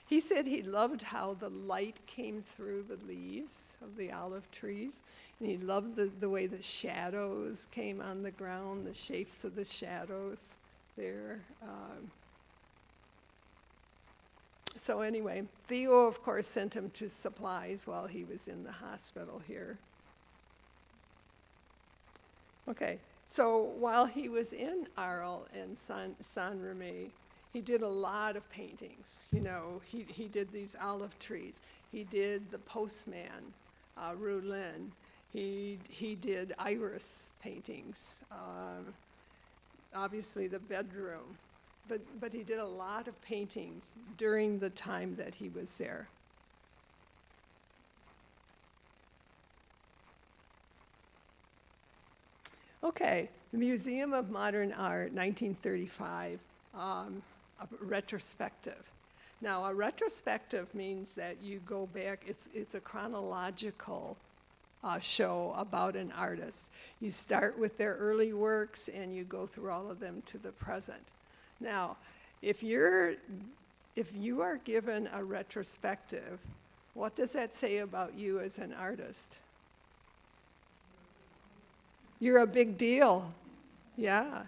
He said he loved how the light came through the leaves of the olive trees, and he loved the way the shadows came on the ground, the shapes of the shadows there. So anyway, Theo, of course, sent him to supplies while he was in the hospital here. Okay, so while he was in Arles and Saint-Rémy, he did a lot of paintings. You know, he did these olive trees. He did the postman, Roulin. He did iris paintings, obviously the bedroom. But he did a lot of paintings during the time that he was there. Okay, the Museum of Modern Art, 1935, a retrospective. Now, a retrospective means that you go back, it's a chronological show about an artist. You start with their early works and you go through all of them to the present. Now, if you are given a retrospective, what does that say about you as an artist? You're a big deal. Yeah.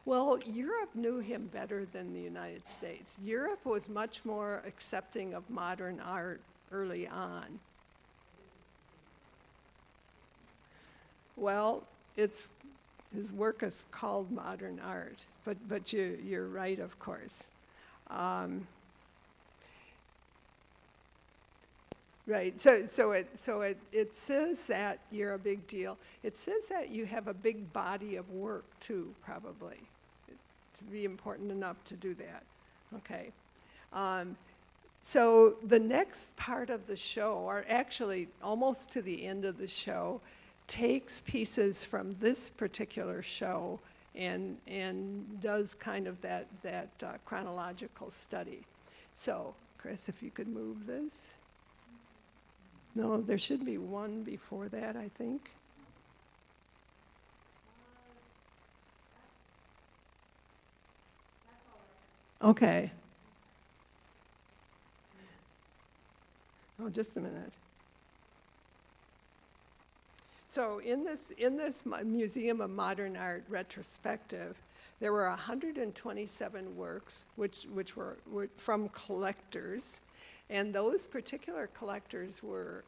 Well, Europe knew him better than the United States. Europe was much more accepting of modern art early on. Well, his work is called modern art, but you're right, of course. Right, so it says that you're a big deal. It says that you have a big body of work too, probably. To be important enough to do that. Okay. So the next part of the show, or actually almost to the end of the show, takes pieces from this particular show and does kind of that chronological study. So, Chris, if you could move this. No, there should be one before that, I think. Okay. Oh, just a minute. So in this Museum of Modern Art retrospective, there were 127 works which were from collectors, and those particular collectors were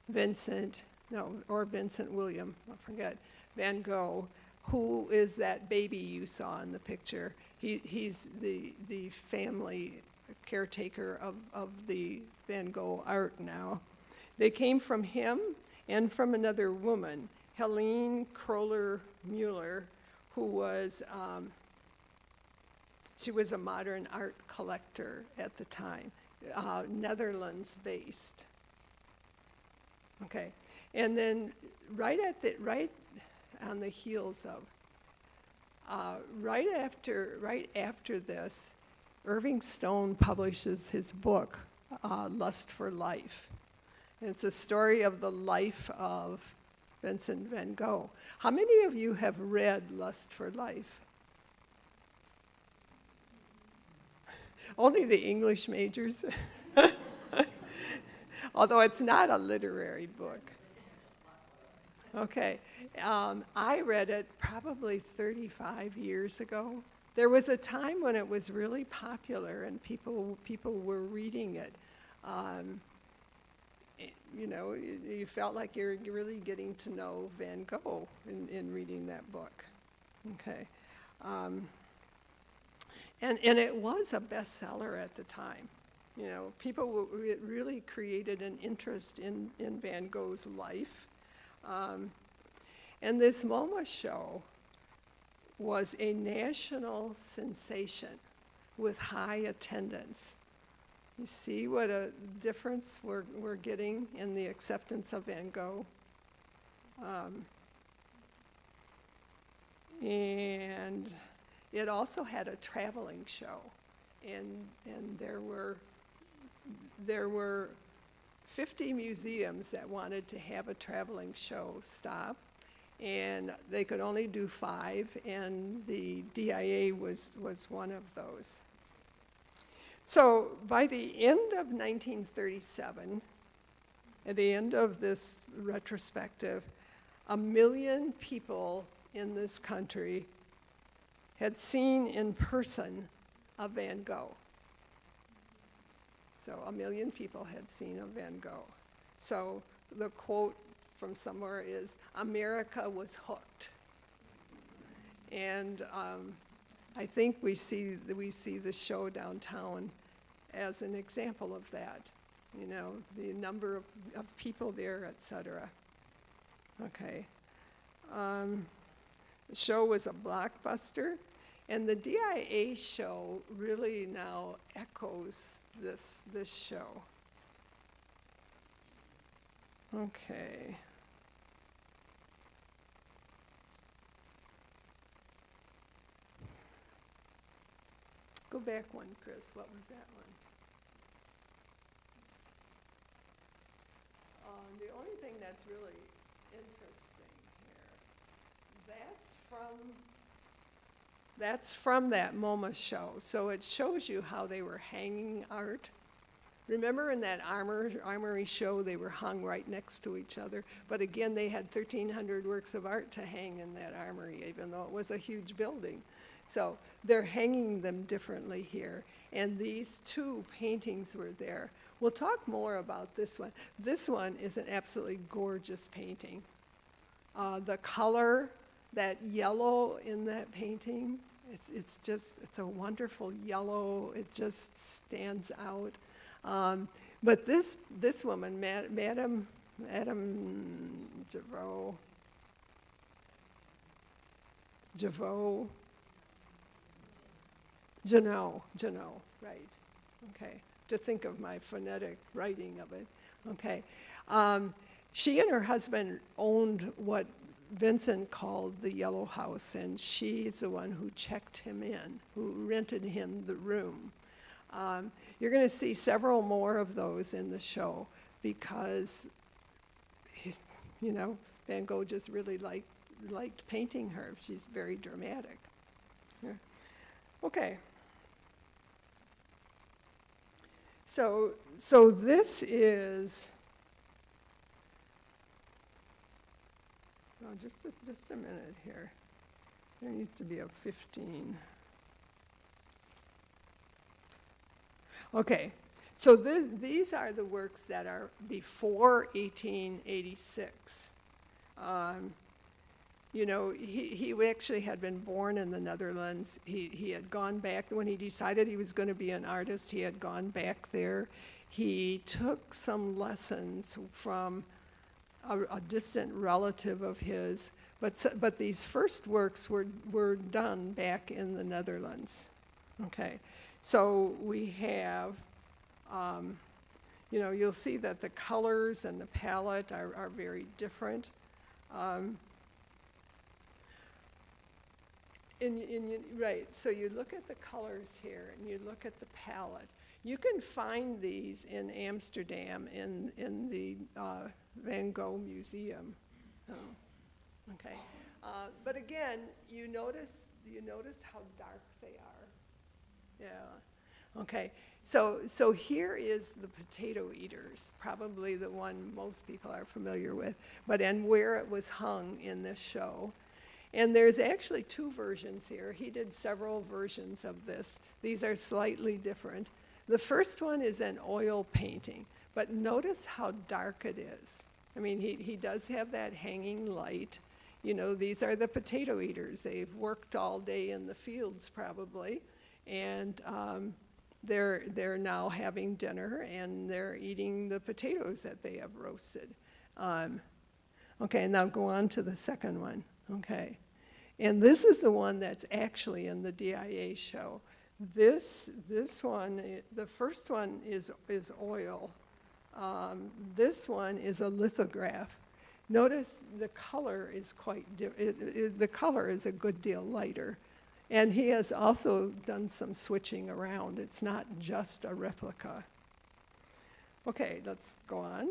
Vincent William, I forget, Van Gogh, who is that baby you saw in the picture. He's the family caretaker of the Van Gogh art now. They came from him and from another woman, Helene Kroller-Muller, who was, she was a modern art collector at the time, Netherlands-based. Okay, and then right on the heels of, right after this, Irving Stone publishes his book, Lust for Life. And it's a story of the life of Vincent van Gogh. How many of you have read Lust for Life? Only the English majors. Although it's not a literary book. Okay, I read it probably 35 years ago. There was a time when it was really popular and people were reading it. You know, you felt like you're really getting to know Van Gogh in reading that book. Okay, and it was a bestseller at the time. You know, it really created an interest in Van Gogh's life. And this MoMA show was a national sensation with high attendance. You see what a difference we're getting in the acceptance of Van Gogh? And it also had a traveling show. And there were 50 museums that wanted to have a traveling show stop, and they could only do 5, and the DIA was one of those. So by the end of 1937, at the end of this retrospective, 1 million people in this country had seen in person a Van Gogh. So 1 million people had seen a Van Gogh. So the quote from somewhere is, "America was hooked." And I think we see the show downtown as an example of that. You know, the number of people there, etc. Okay. The show was a blockbuster, and the DIA show really now echoes this show. Okay. Go back one, Chris. What was that one? The only thing that's really interesting here, that's from that MoMA show. So it shows you how they were hanging art. Remember in that armory show, they were hung right next to each other. But again, they had 1,300 works of art to hang in that armory, even though it was a huge building. So they're hanging them differently here. And these 2 paintings were there. We'll talk more about this one. This one is an absolutely gorgeous painting. The color, that yellow in that painting, it's a wonderful yellow. It just stands out. But this woman, Madame Janot, right, okay, to think of my phonetic writing of it, okay. She and her husband owned what Vincent called the Yellow House, and she's the one who checked him in, who rented him the room. You're going to see several more of those in the show because, you know, Van Gogh just really liked painting her. She's very dramatic. Yeah. Okay. So this is, oh, just a minute here. There needs to be a 15. Okay, so these are the works that are before 1886. You know, he actually had been born in the Netherlands. He had gone back, when he decided he was going to be an artist, he had gone back there, he took some lessons from a distant relative of his, but these first works were done back in the Netherlands. Okay, so we have, you know, you'll see that the colors and the palette are very different. Right, so you look at the colors here and you look at the palette. You can find these in Amsterdam in the Van Gogh Museum. Okay, but again, you notice how dark they are. Yeah. Okay. So here is the potato eaters, probably the one most people are familiar with, and where it was hung in this show. And there's actually two versions here. He did several versions of this. These are slightly different. The first one is an oil painting, but notice how dark it is. I mean, he does have that hanging light. You know, these are the potato eaters. They've worked all day in the fields probably, and they're now having dinner and they're eating the potatoes that they have roasted. Okay, now go on to the second one. Okay, and this is the one that's actually in the DIA show. This one, the first one is oil. This one is a lithograph. Notice the color is the color is a good deal lighter. And he has also done some switching around. It's not just a replica. Okay, let's go on.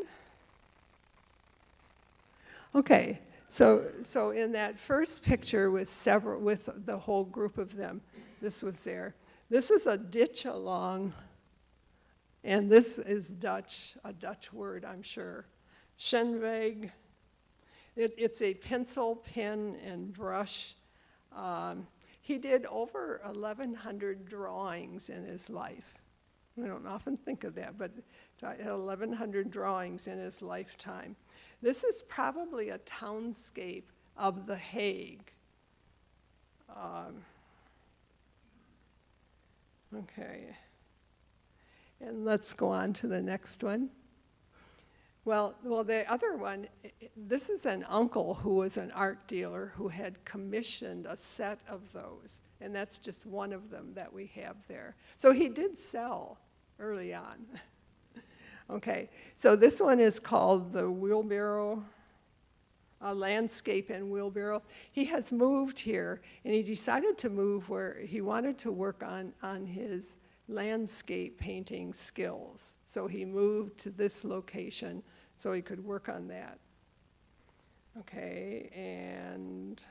Okay, so in that first picture with the whole group of them, this was there. This is a ditch along, and this is Dutch, a Dutch word, I'm sure. Schenweg. It's a pencil, pen, and brush. He did over 1,100 drawings in his life. We don't often think of that, but 1,100 drawings in his lifetime. This is probably a townscape of The Hague. Okay, and let's go on to the next one. Well, the other one, this is an uncle who was an art dealer who had commissioned a set of those, and that's just one of them that we have there. So he did sell early on. Okay, so this one is called the Wheelbarrow, a landscape and wheelbarrow. He has moved here, and he decided to move where he wanted to work on his landscape painting skills. So he moved to this location so he could work on that. Okay, and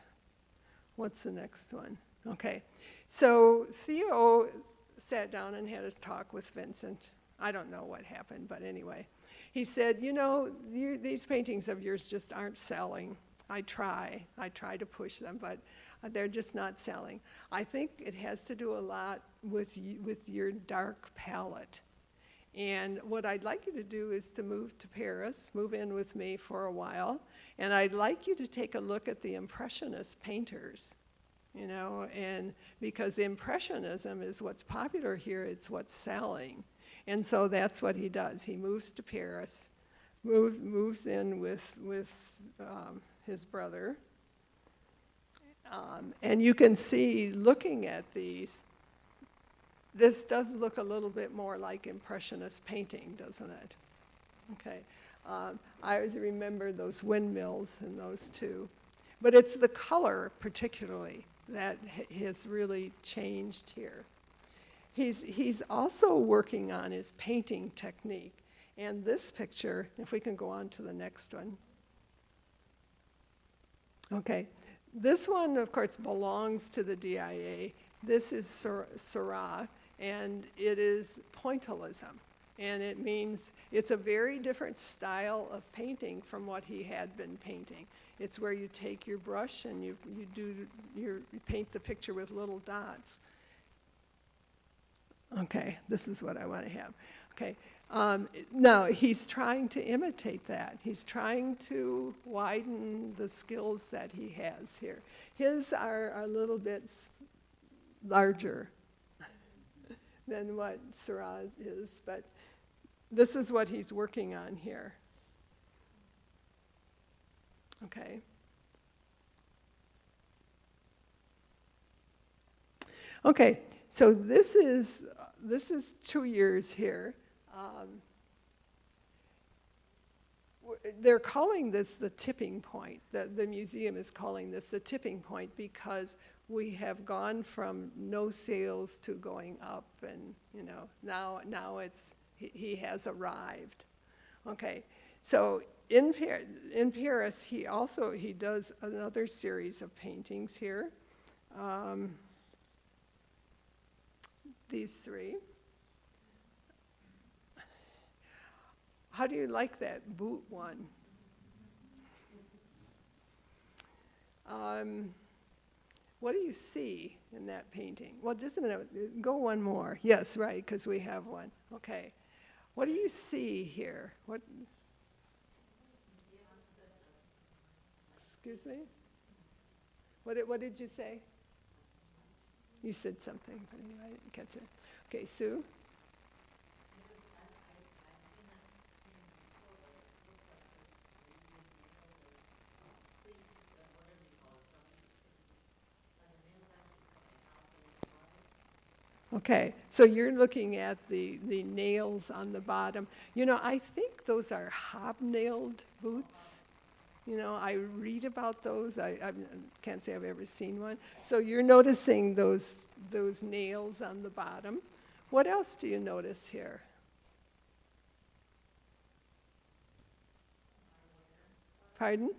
what's the next one? Okay, so Theo sat down and had a talk with Vincent. I don't know what happened, but anyway. He said, you know, these paintings of yours just aren't selling. I try to push them, but they're just not selling. I think it has to do a lot with your dark palette. And what I'd like you to do is to move to Paris, move in with me for a while, and I'd like you to take a look at the Impressionist painters, you know, and because Impressionism is what's popular here, it's what's selling. And so that's what he does. He moves to Paris, moves in with his brother. And you can see, looking at these, this does look a little bit more like Impressionist painting, doesn't it? Okay. I always remember those windmills and those two. But it's the color, particularly, that has really changed here. He's also working on his painting technique. And this picture, if we can go on to the next one. Okay, this one, of course, belongs to the DIA. This is Seurat, and it is pointillism. And it means it's a very different style of painting from what he had been painting. It's where you take your brush and you paint the picture with little dots. Okay, this is what I want to have. Okay, now he's trying to imitate that. He's trying to widen the skills that he has here. His are a little bit larger than what Seurat is, but this is what he's working on here. Okay. Okay, so this is 2 years here. They're calling this the tipping point. The museum is calling this the tipping point because we have gone from no sales to going up, and now it's he has arrived. Okay, so in Paris he does another series of paintings here. These three. How do you like that boot one? What do you see in that painting? Well, just a minute, go one more. Yes, right, because we have one. Okay. What do you see here? What? Excuse me? What did you say? You said something, but I didn't catch it. Okay, Sue? Okay, so you're looking at the nails on the bottom. I think those are hobnailed boots. I read about those. I can't say I've ever seen one. So you're noticing those nails on the bottom. What else do you notice here? Pardon?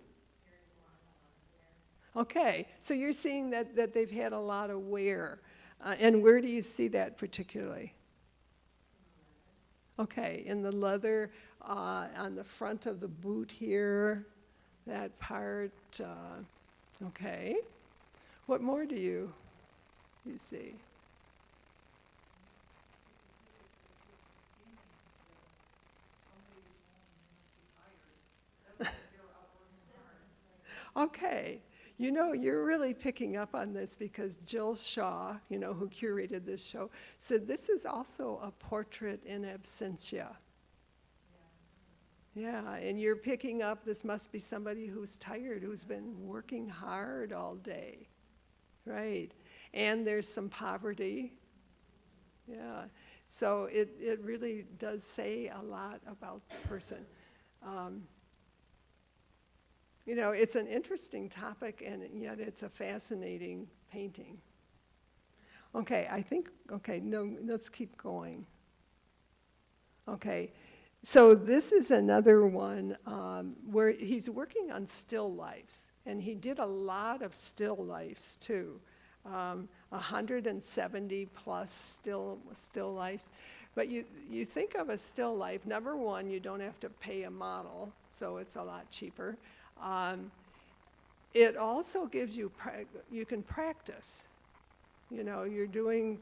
Okay, so you're seeing that they've had a lot of wear. And where do you see that particularly? Okay, in the leather, on the front of the boot here, that part, okay. What more do you see? Okay. You're really picking up on this because Jill Shaw, who curated this show, said this is also a portrait in absentia. Yeah, and you're picking up, this must be somebody who's tired, who's been working hard all day, right? And there's some poverty. Yeah, so it really does say a lot about the person. It's an interesting topic, and yet it's a fascinating painting. Okay, let's keep going. Okay, so this is another one where he's working on still lifes, and he did a lot of still lifes too. 170 plus still lifes. But you think of a still life, number one, you don't have to pay a model, so it's a lot cheaper. It also gives you, you can practice. You're doing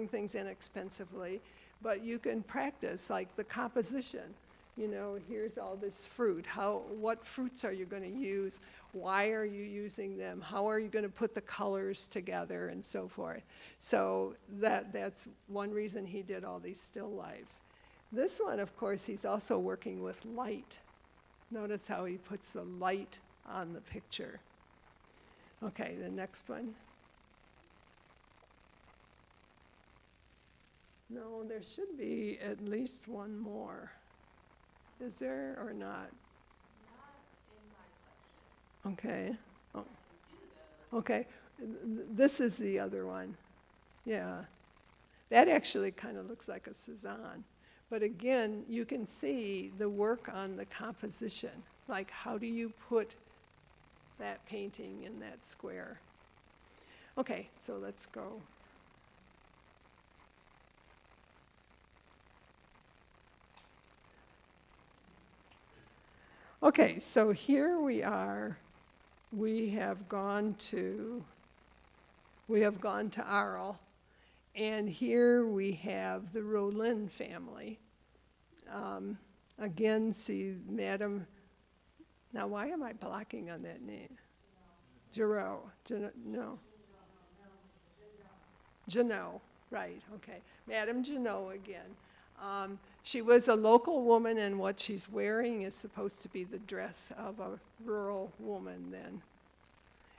things inexpensively, but you can practice, like the composition. Here's all this fruit. What fruits are you going to use? Why are you using them? How are you going to put the colors together and so forth? So that's one reason he did all these still lifes. This one, of course, he's also working with light. Notice how he puts the light on the picture. Okay, the next one. No, there should be at least one more. Is there or not? Not in my collection. Okay. Oh. Okay, this is the other one. Yeah. That actually kind of looks like a Cézanne. But again, you can see the work on the composition. Like, how do you put that painting in that square? Okay, so let's go. Okay, so here we are. We have gone to Arles. And here we have the Rollin family. Again, see Madame, now why am I blocking on that name? Giraud, no. Janot, right, okay. Madame Janot again. She was a local woman, and what she's wearing is supposed to be the dress of a rural woman then.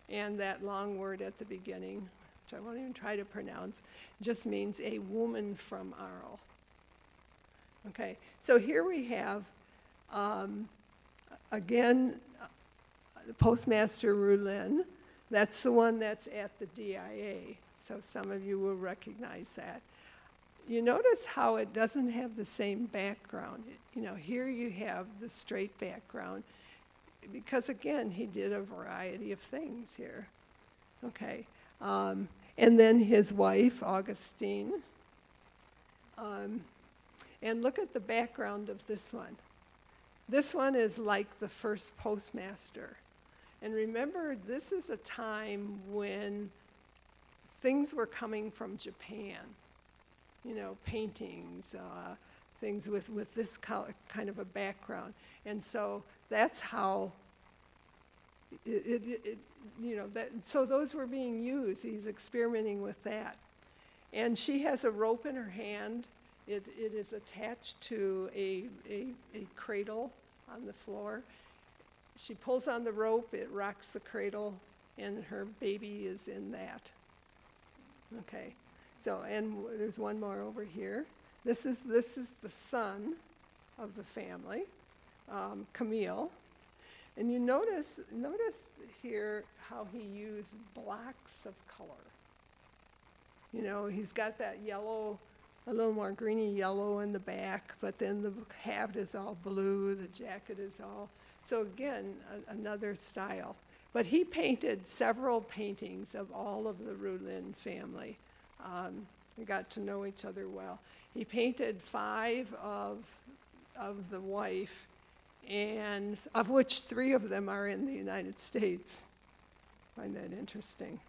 And that long word at the beginning, which I won't even try to pronounce, just means a woman from Arles. Okay, so here we have, again, Postmaster Rulin. That's the one that's at the DIA, so some of you will recognize that. You notice how it doesn't have the same background. You know, here you have the straight background, because again, he did a variety of things here. Okay, and then his wife, Augustine. And look at the background of this one. This one is like the first postmaster. And remember, this is a time when things were coming from Japan. You know, paintings, things with this kind of a background. And so that's how, so those were being used. He's experimenting with that. And she has a rope in her hand. It is attached to a cradle on the floor. She pulls on the rope, it rocks the cradle, and her baby is in that. Okay. So, and there's one more over here. This is the son of the family, Camille. And you notice here how he used blocks of color. You know, he's got that yellow, a little more greeny yellow in the back, but then the hat is all blue, the jacket is all, so again, another style. But he painted several paintings of all of the Rulin family. We got to know each other well. He painted 5 of the wife, and of which 3 of them are in the United States. I find that interesting.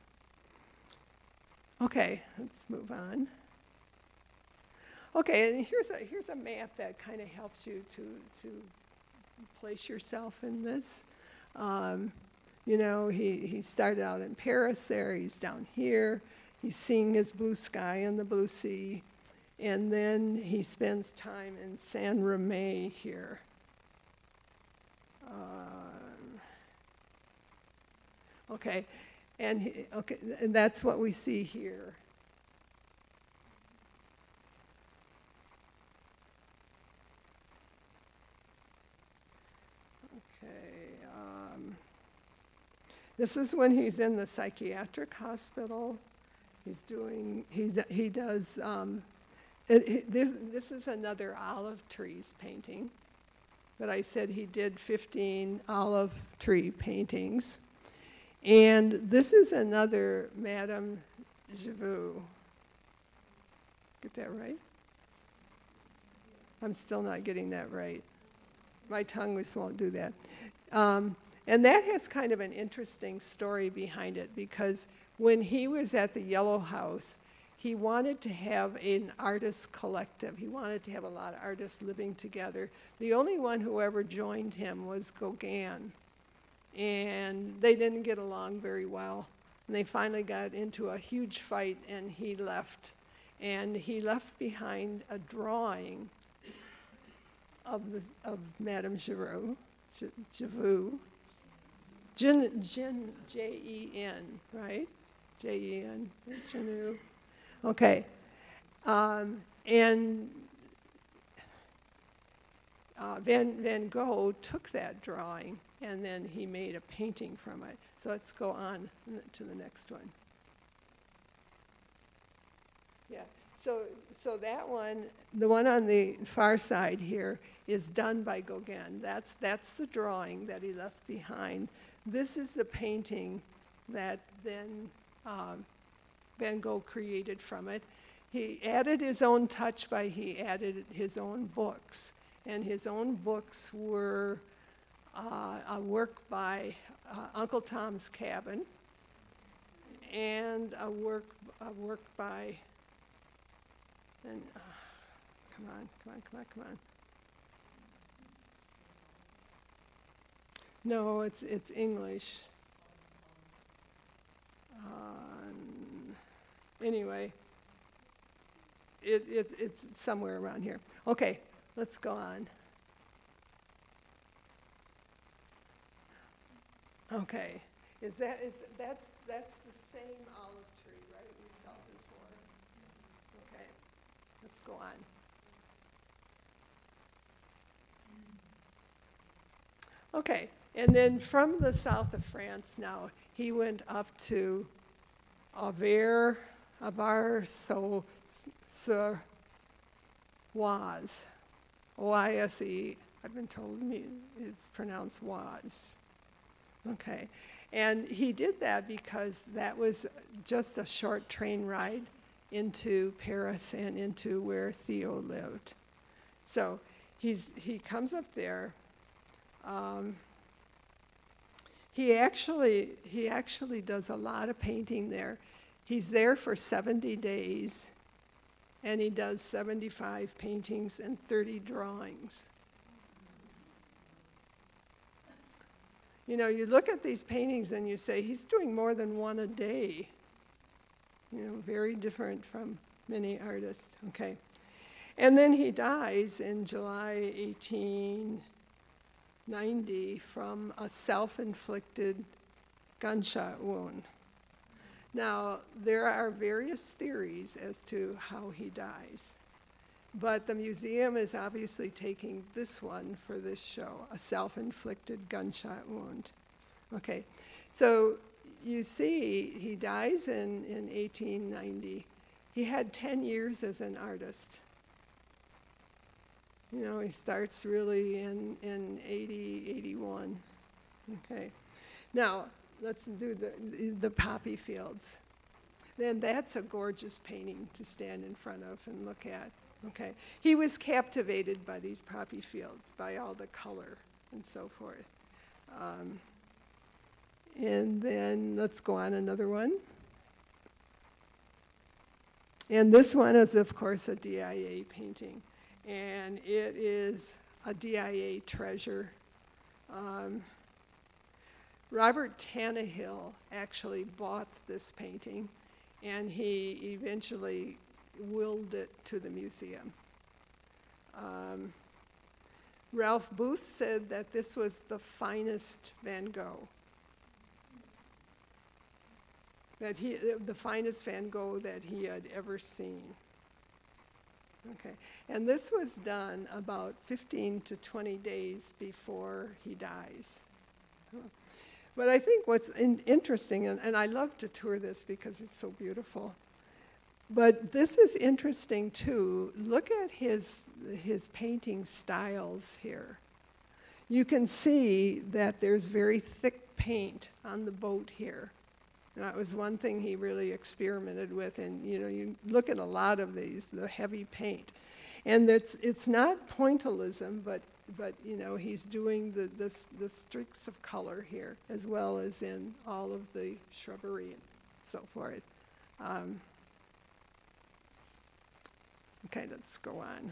Okay, let's move on. Okay, and here's a map that kind of helps you to place yourself in this. You know, he started out in Paris there, he's down here. He's seeing his blue sky and the blue sea. And then he spends time in San Reme here. Okay, and that's what we see here. This is when he's in the psychiatric hospital. He's doing, he does, this is another olive trees painting. But I said he did 15 olive tree paintings. And this is another Madame Gogh. Get that right? I'm still not getting that right. My tongue just won't do that. And that has kind of an interesting story behind it, because when he was at the Yellow House, he wanted to have an artist collective. He wanted to have a lot of artists living together. The only one who ever joined him was Gauguin, and they didn't get along very well. And they finally got into a huge fight, and he left. And he left behind a drawing of Madame Gogh, Jen, right? Jen, Janu. Okay. And Van Gogh took that drawing, and then he made a painting from it. So let's go on to the next one. Yeah. So that one, the one on the far side here, is done by Gauguin. That's the drawing that he left behind. This is the painting that then Van Gogh created from it. He added his own touch by he added his own books. And his own books were a work by Uncle Tom's Cabin, and a work by, and come on. No, it's English. Anyway, it's somewhere around here. Okay, let's go on. Okay, that's the same olive tree, right, we saw before? Okay, let's go on. Okay, and then from the south of France now, he went up to Avar-sur-Oise, O-I-S-E, I've been told it's pronounced was. Okay, and he did that because that was just a short train ride into Paris and into where Theo lived. So he comes up there. He actually does a lot of painting there. He's there for 70 days, and he does 75 paintings and 30 drawings. You know, you look at these paintings and you say, he's doing more than one a day. You know, very different from many artists, okay. And then he dies in July 1890 from a self-inflicted gunshot wound. Now, there are various theories as to how he dies, but the museum is obviously taking this one for this show, a self-inflicted gunshot wound. Okay, so you see he dies in 1890. He had 10 years as an artist. You know, he starts really in 80, 81. Okay. Now, let's do the poppy fields. Then that's a gorgeous painting to stand in front of and look at. Okay. He was captivated by these poppy fields, by all the color and so forth. And then let's go on another one. And this one is, of course, a DIA painting. And it is a DIA treasure. Robert Tannehill actually bought this painting, and he eventually willed it to the museum. Ralph Booth said that this was the finest Van Gogh. The finest Van Gogh that he had ever seen. Okay, and this was done about 15 to 20 days before he dies. But I think what's interesting, and I love to tour this because it's so beautiful, but this is interesting too. Look at his painting styles here. You can see that there's very thick paint on the boat here. And that was one thing he really experimented with, and you know, you look at a lot of these, the heavy paint. And it's not pointillism, but you know, he's doing the streaks of color here, as well as in all of the shrubbery and so forth. Okay, let's go on.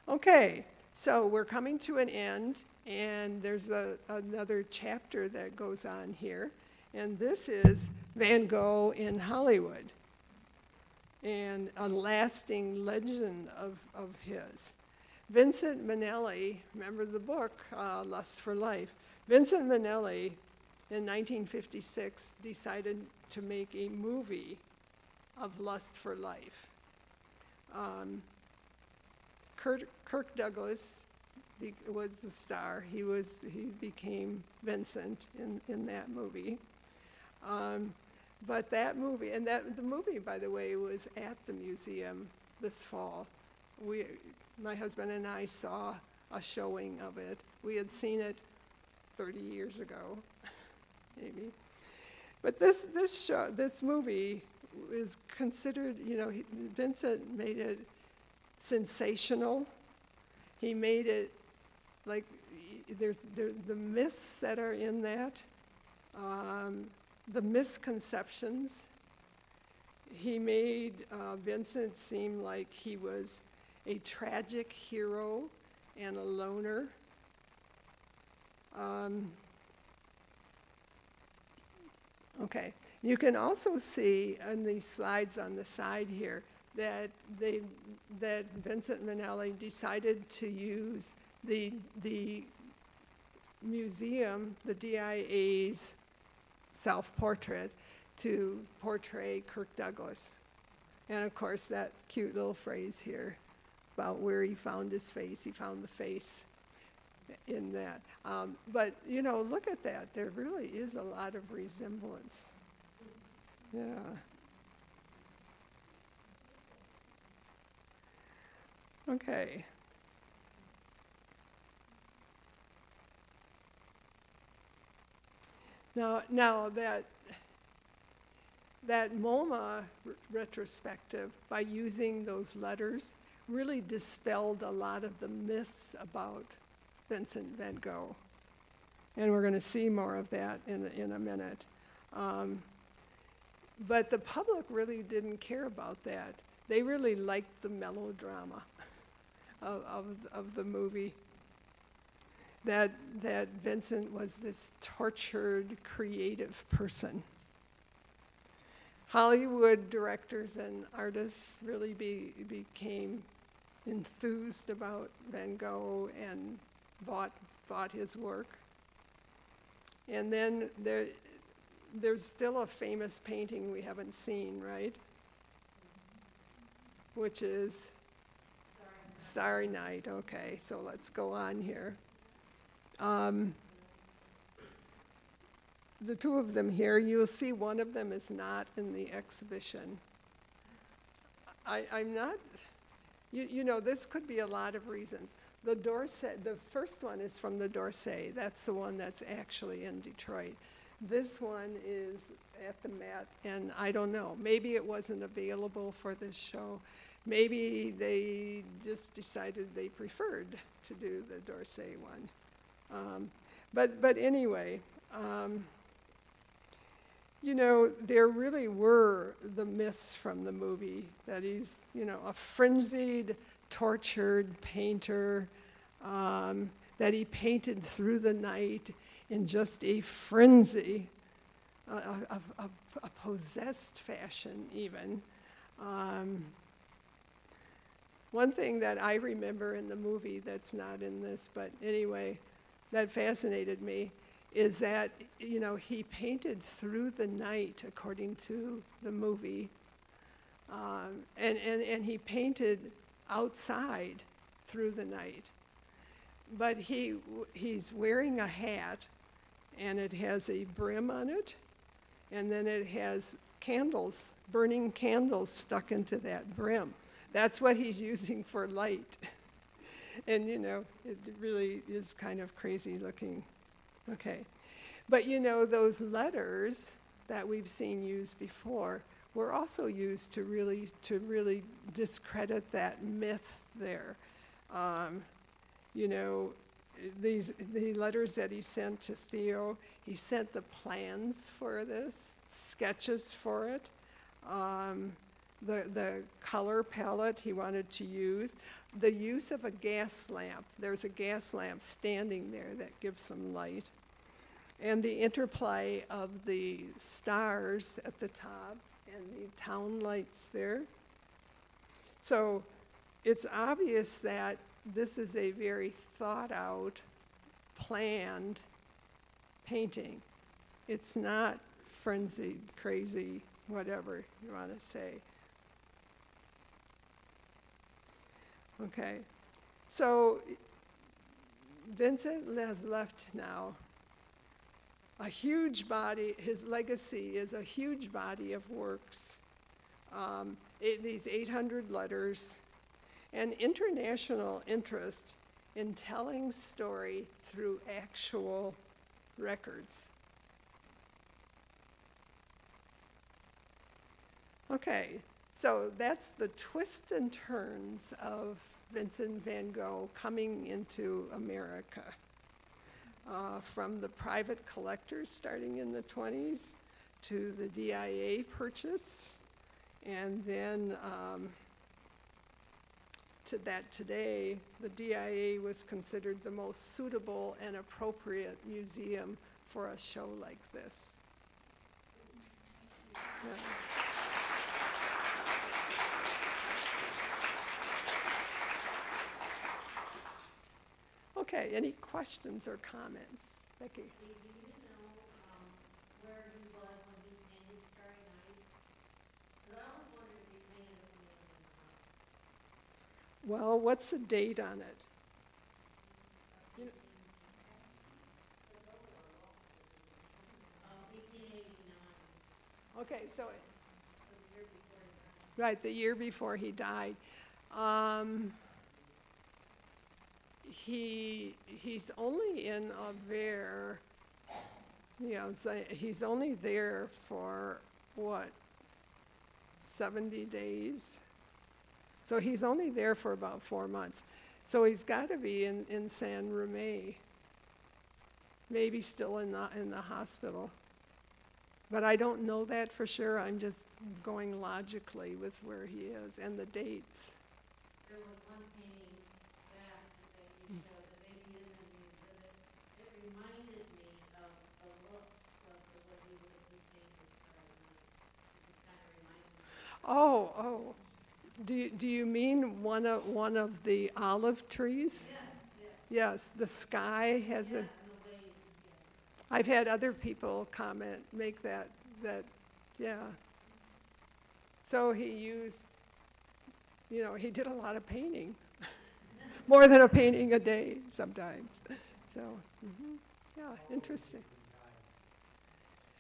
Okay, so we're coming to an end, and there's another chapter that goes on here, and this is Van Gogh in Hollywood, and a lasting legend of his. Vincent Minnelli, remember the book, Lust for Life? Vincent Minnelli, in 1956, decided to make a movie of Lust for Life. Kirk Douglas was the star. He became Vincent in that movie. But that movie, and the movie, by the way, was at the museum this fall. My husband and I saw a showing of it. We had seen it 30 years ago, maybe. But this movie is considered, you know, Vincent made it sensational. He made it like there's the myths that are in that, the misconceptions. He made Vincent seem like he was a tragic hero and a loner. Okay. You can also see on these slides on the side here that that Vincent Minnelli decided to use the museum, the DIA's self-portrait, to portray Kirk Douglas. And of course, that cute little phrase here about where he found his face, he found the face in that. But, you know, look at that. There really is a lot of resemblance. Yeah. Okay. Now that MoMA retrospective, by using those letters, really dispelled a lot of the myths about Vincent van Gogh. And we're going to see more of that in a minute. But the public really didn't care about that. They really liked the melodrama of the movie. That Vincent was this tortured, creative person. Hollywood directors and artists really became enthused about Van Gogh and bought his work. And then there's still a famous painting we haven't seen, right? Which is Starry Night. Okay, so let's go on here. The two of them here, you'll see one of them is not in the exhibition. I'm not, you know, this could be a lot of reasons. The first one is from the D'Orsay. That's the one that's actually in Detroit. This one is at the Met, and I don't know. Maybe it wasn't available for this show. Maybe they just decided they preferred to do the D'Orsay one. But anyway, you know, there really were the myths from the movie that he's, you know, a frenzied, tortured painter, that he painted through the night in just a frenzy, a possessed fashion even. One thing that I remember in the movie that's not in this, but anyway, that fascinated me, is that, you know, he painted through the night, according to the movie, and he painted outside through the night. But he's wearing a hat, and it has a brim on it, and then it has candles, burning candles stuck into that brim. That's what he's using for light. And, you know, it really is kind of crazy looking. Okay. But, you know, those letters that we've seen used before were also used to really discredit that myth there. You know, the letters that he sent to Theo, he sent the plans for this, sketches for it, the color palette he wanted to use, the use of a gas lamp. There's a gas lamp standing there that gives some light, and the interplay of the stars at the top and the town lights there. So it's obvious that this is a very thought out, planned painting. It's not frenzied, crazy, whatever you want to say. Okay, so Vincent has left now a huge body. His legacy is a huge body of works, these 800 letters, and international interest in telling story through actual records. Okay, so that's the twists and turns of Vincent van Gogh coming into America. From the private collectors starting in the 20s to the DIA purchase, and then to that today, the DIA was considered the most suitable and appropriate museum for a show like this. Okay, any questions or comments? Becky? Do you know, where he was when he painted Starry Night? 'Cause I always wondered if he painted it when he was in the house. Well, what's the date on it? You know- 1889, Okay, so, so the year before he died. right, the year before he died. He's only in Aver, so he's only there for, what, 70 days? So he's only there for about 4 months. So he's got to be in San Reme, maybe still in the hospital. But I don't know that for sure. I'm just going logically with where he is and the dates. There was one painting that you showed that maybe is in the exhibit. It reminded me of the looks of the way he would have painted Starry Night. It just kind of reminded me. Oh. Do you mean one of the olive trees? Yes, the sky has a. And the waves, I've had other people make that, yeah. So he used, he did a lot of painting, more than a painting a day sometimes. So, yeah, interesting.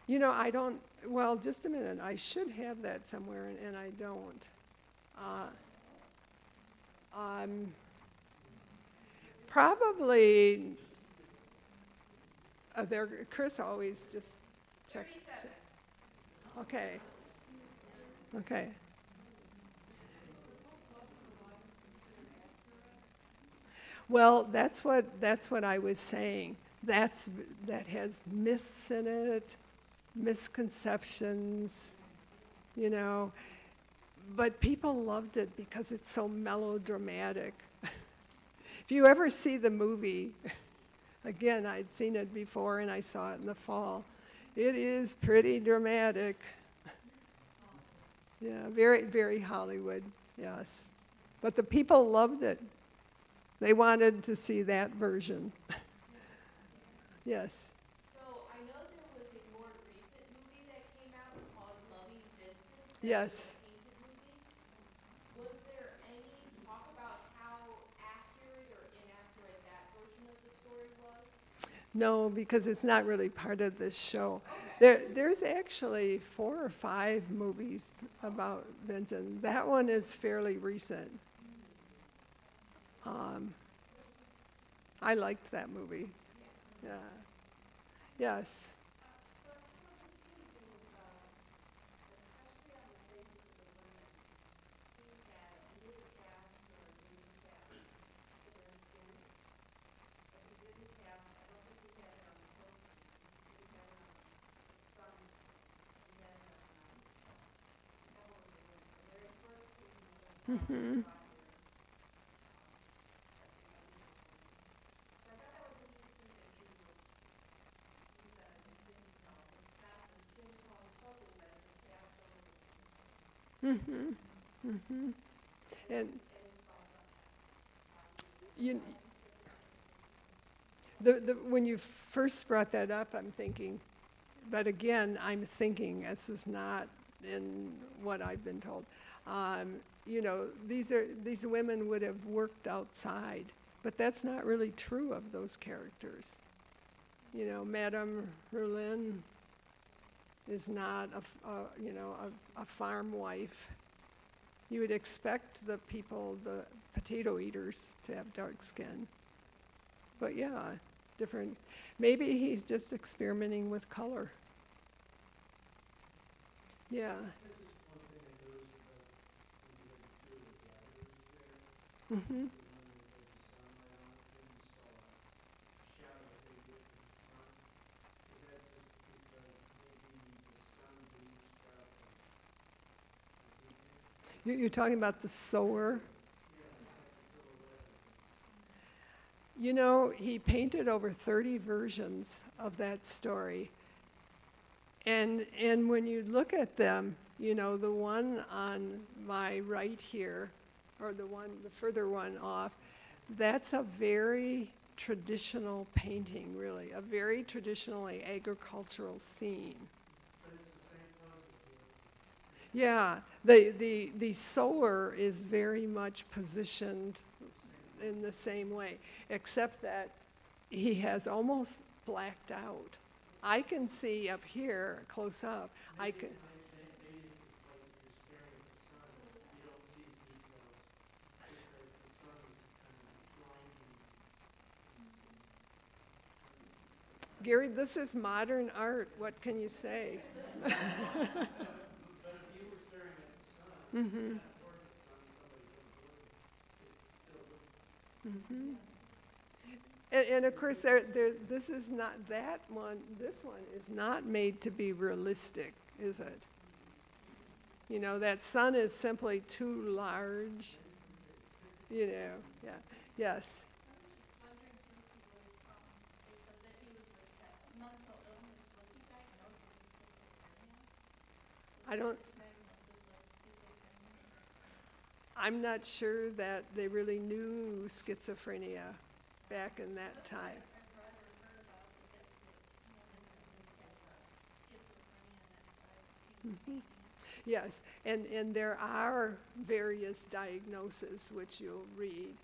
I don't, well, just a minute, I should have that somewhere, and I don't. Probably, there, Chris always just checks. 37. Okay. Well, that's what I was saying. That has myths in it, misconceptions, but people loved it because it's so melodramatic. If you ever see the movie, again, I'd seen it before and I saw it in the fall. It is pretty dramatic. Yeah, very, very Hollywood, yes. But the people loved it. They wanted to see that version. Yes. So I know there was a more recent movie that came out called Loving Vincent. That Yes. was a painted movie. Was there any talk about how accurate or inaccurate that version of the story was? No, because it's not really part of this show. There's actually 4 or 5 movies about Vincent. That one is fairly recent. I liked that movie. Yeah. Yes. Mm-hmm. Mm-hmm. Mm-hmm. And when you first brought that up, I'm thinking, but again, I'm thinking this is not in what I've been told. These women would have worked outside, but that's not really true of those characters. Madame Roulin is not a farm wife. You would expect the potato eaters to have dark skin. But yeah, different. Maybe he's just experimenting with color. Yeah. Mm-hmm. You're talking about the sower? He painted over 30 versions of that story. And when you look at them, you know, the one on my right here, or the further one off, that's a very traditional painting, really, a very traditionally agricultural scene. But it's the same process. Yeah, the sower is very much positioned in the same way, except that he has almost blacked out. I can see up here, close up, I can, Maybe it's just like if you're staring at the sun, you don't see details because the sun is kind of blinding. Gary, this is modern art, what can you say? But if you were staring at the sun, Mm-hmm. not towards the sun, somebody could look, it's still. And of course, this is not that one, this one is not made to be realistic, is it? You know, that sun is simply too large, you know, yeah, yes. I was just wondering, since he was, they said that he was with that mental illness, was he diagnosed with schizophrenia? I don't, Was his diagnosis like schizophrenia? I'm not sure that they really knew schizophrenia back in that time. I've read or heard about that that's what, schizophrenia, and that's why he was Yes, and there are various diagnoses which you'll read.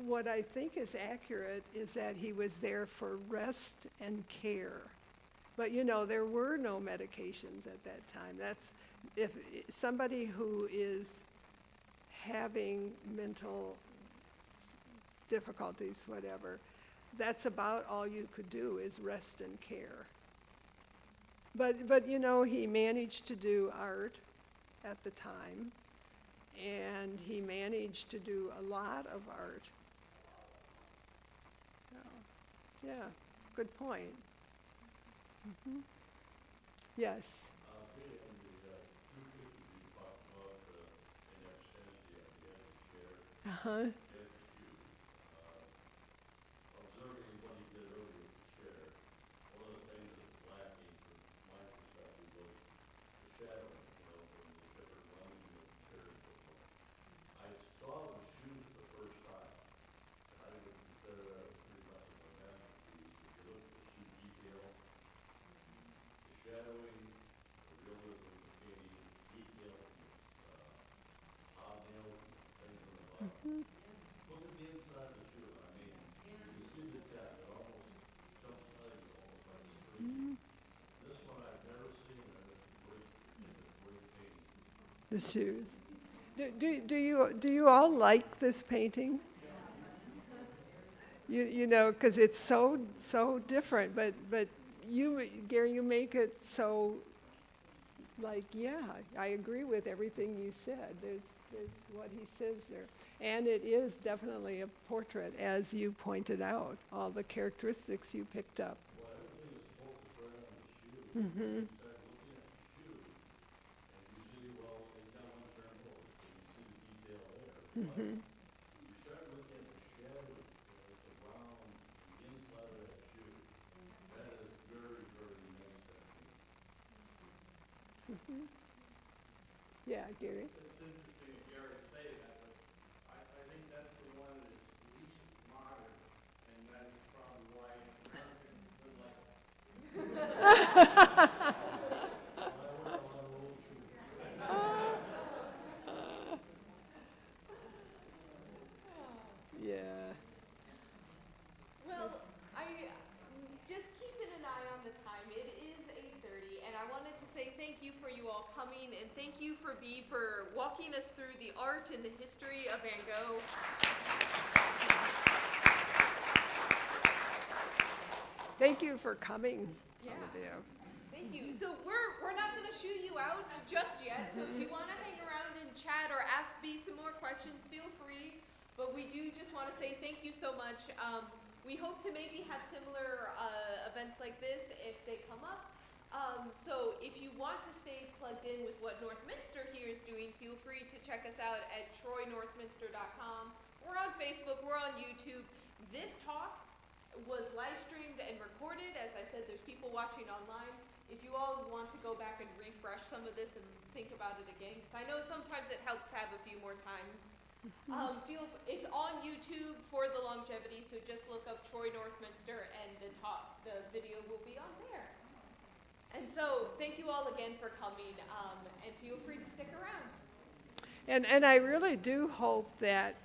What I think is accurate is that he was there for rest and care. But you know, there were no medications at that time. That's, if somebody who is having mental difficulties, whatever, that's about all you could do is rest and care. But you know, he managed to do art at the time, and he managed to do a lot of art. So, yeah, good point. Mhm. Yes. Uh-huh. Observing what he did earlier with the chair, one of the things that was lacking from my perspective was the shadowing, from the different lines of the chair and so forth. I saw the shoes the first time, and I would consider that pretty much of a masterpiece. If you look at the shoe detail, the shadowing, the realism of the painting, detail, hobnails, things on the bottom. Look at the inside of the shoe. I mean, you can see the depth. It almost jumps out. It's almost like a screen. This one I've never seen, and it's a great painting. The shoes. Do you all like this painting? You know, because it's so different. But you, Gary, you make it so. Like, yeah, I agree with everything you said. There's what he says there. And it is definitely a portrait, as you pointed out, all the characteristics you picked up. Well, everything is focused right on the shoe. Mm-hmm. You start looking at the shoe, and you see, well, they've got one turn forward, so you see the detail there. Mm-hmm. But you start looking at the shadow, around the inside of that shoe. That is very, very nice technique. Mm-hmm. Yeah, Gary. It's interesting if you already say that, but I think that's the one that's least modern, and that is probably why Americans would like it. Yeah. Well, I just keeping an eye on the time. It is 8:30, and I wanted to say thank you for you all coming, and thank you for Bea for walking us through the art and the history of Van Gogh. Thank you for coming, some of Yeah. you. Thank you. So we're not going to shoo you out just yet. So if you want to hang around and chat or ask Bea some more questions, feel free. But we do just want to say thank you so much. We hope to maybe have similar events like this if they come up. So if you want to stay plugged in with what Northminster here is doing, feel free to check us out at troynorthminster.com. We're on Facebook. We're on YouTube. This talk was live streamed and recorded. As I said, there's people watching online. If you all want to go back and refresh some of this and think about it again, because I know sometimes it helps to have a few more times. It's on YouTube for the longevity, so just look up Troy Northminster and the video will be on there. And so thank you all again for coming, and feel free to stick around. And I really do hope that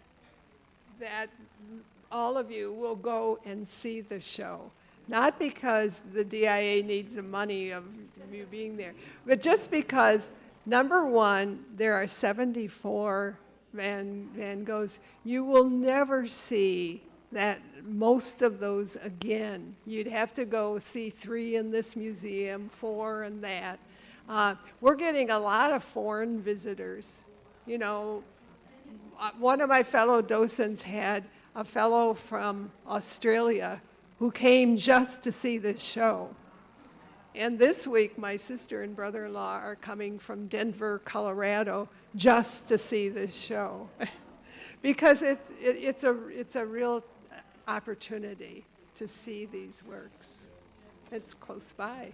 all of you will go and see the show. Not because the DIA needs the money of you being there, but just because, number one, there are 74 VanGoghs. You will never see most of those again. You'd have to go see 3 in this museum, 4 in that. We're getting a lot of foreign visitors. You know, one of my fellow docents had a fellow from Australia who came just to see this show. And this week, my sister and brother-in-law are coming from Denver, Colorado, just to see this show. Because it's a real opportunity to see these works. It's close by.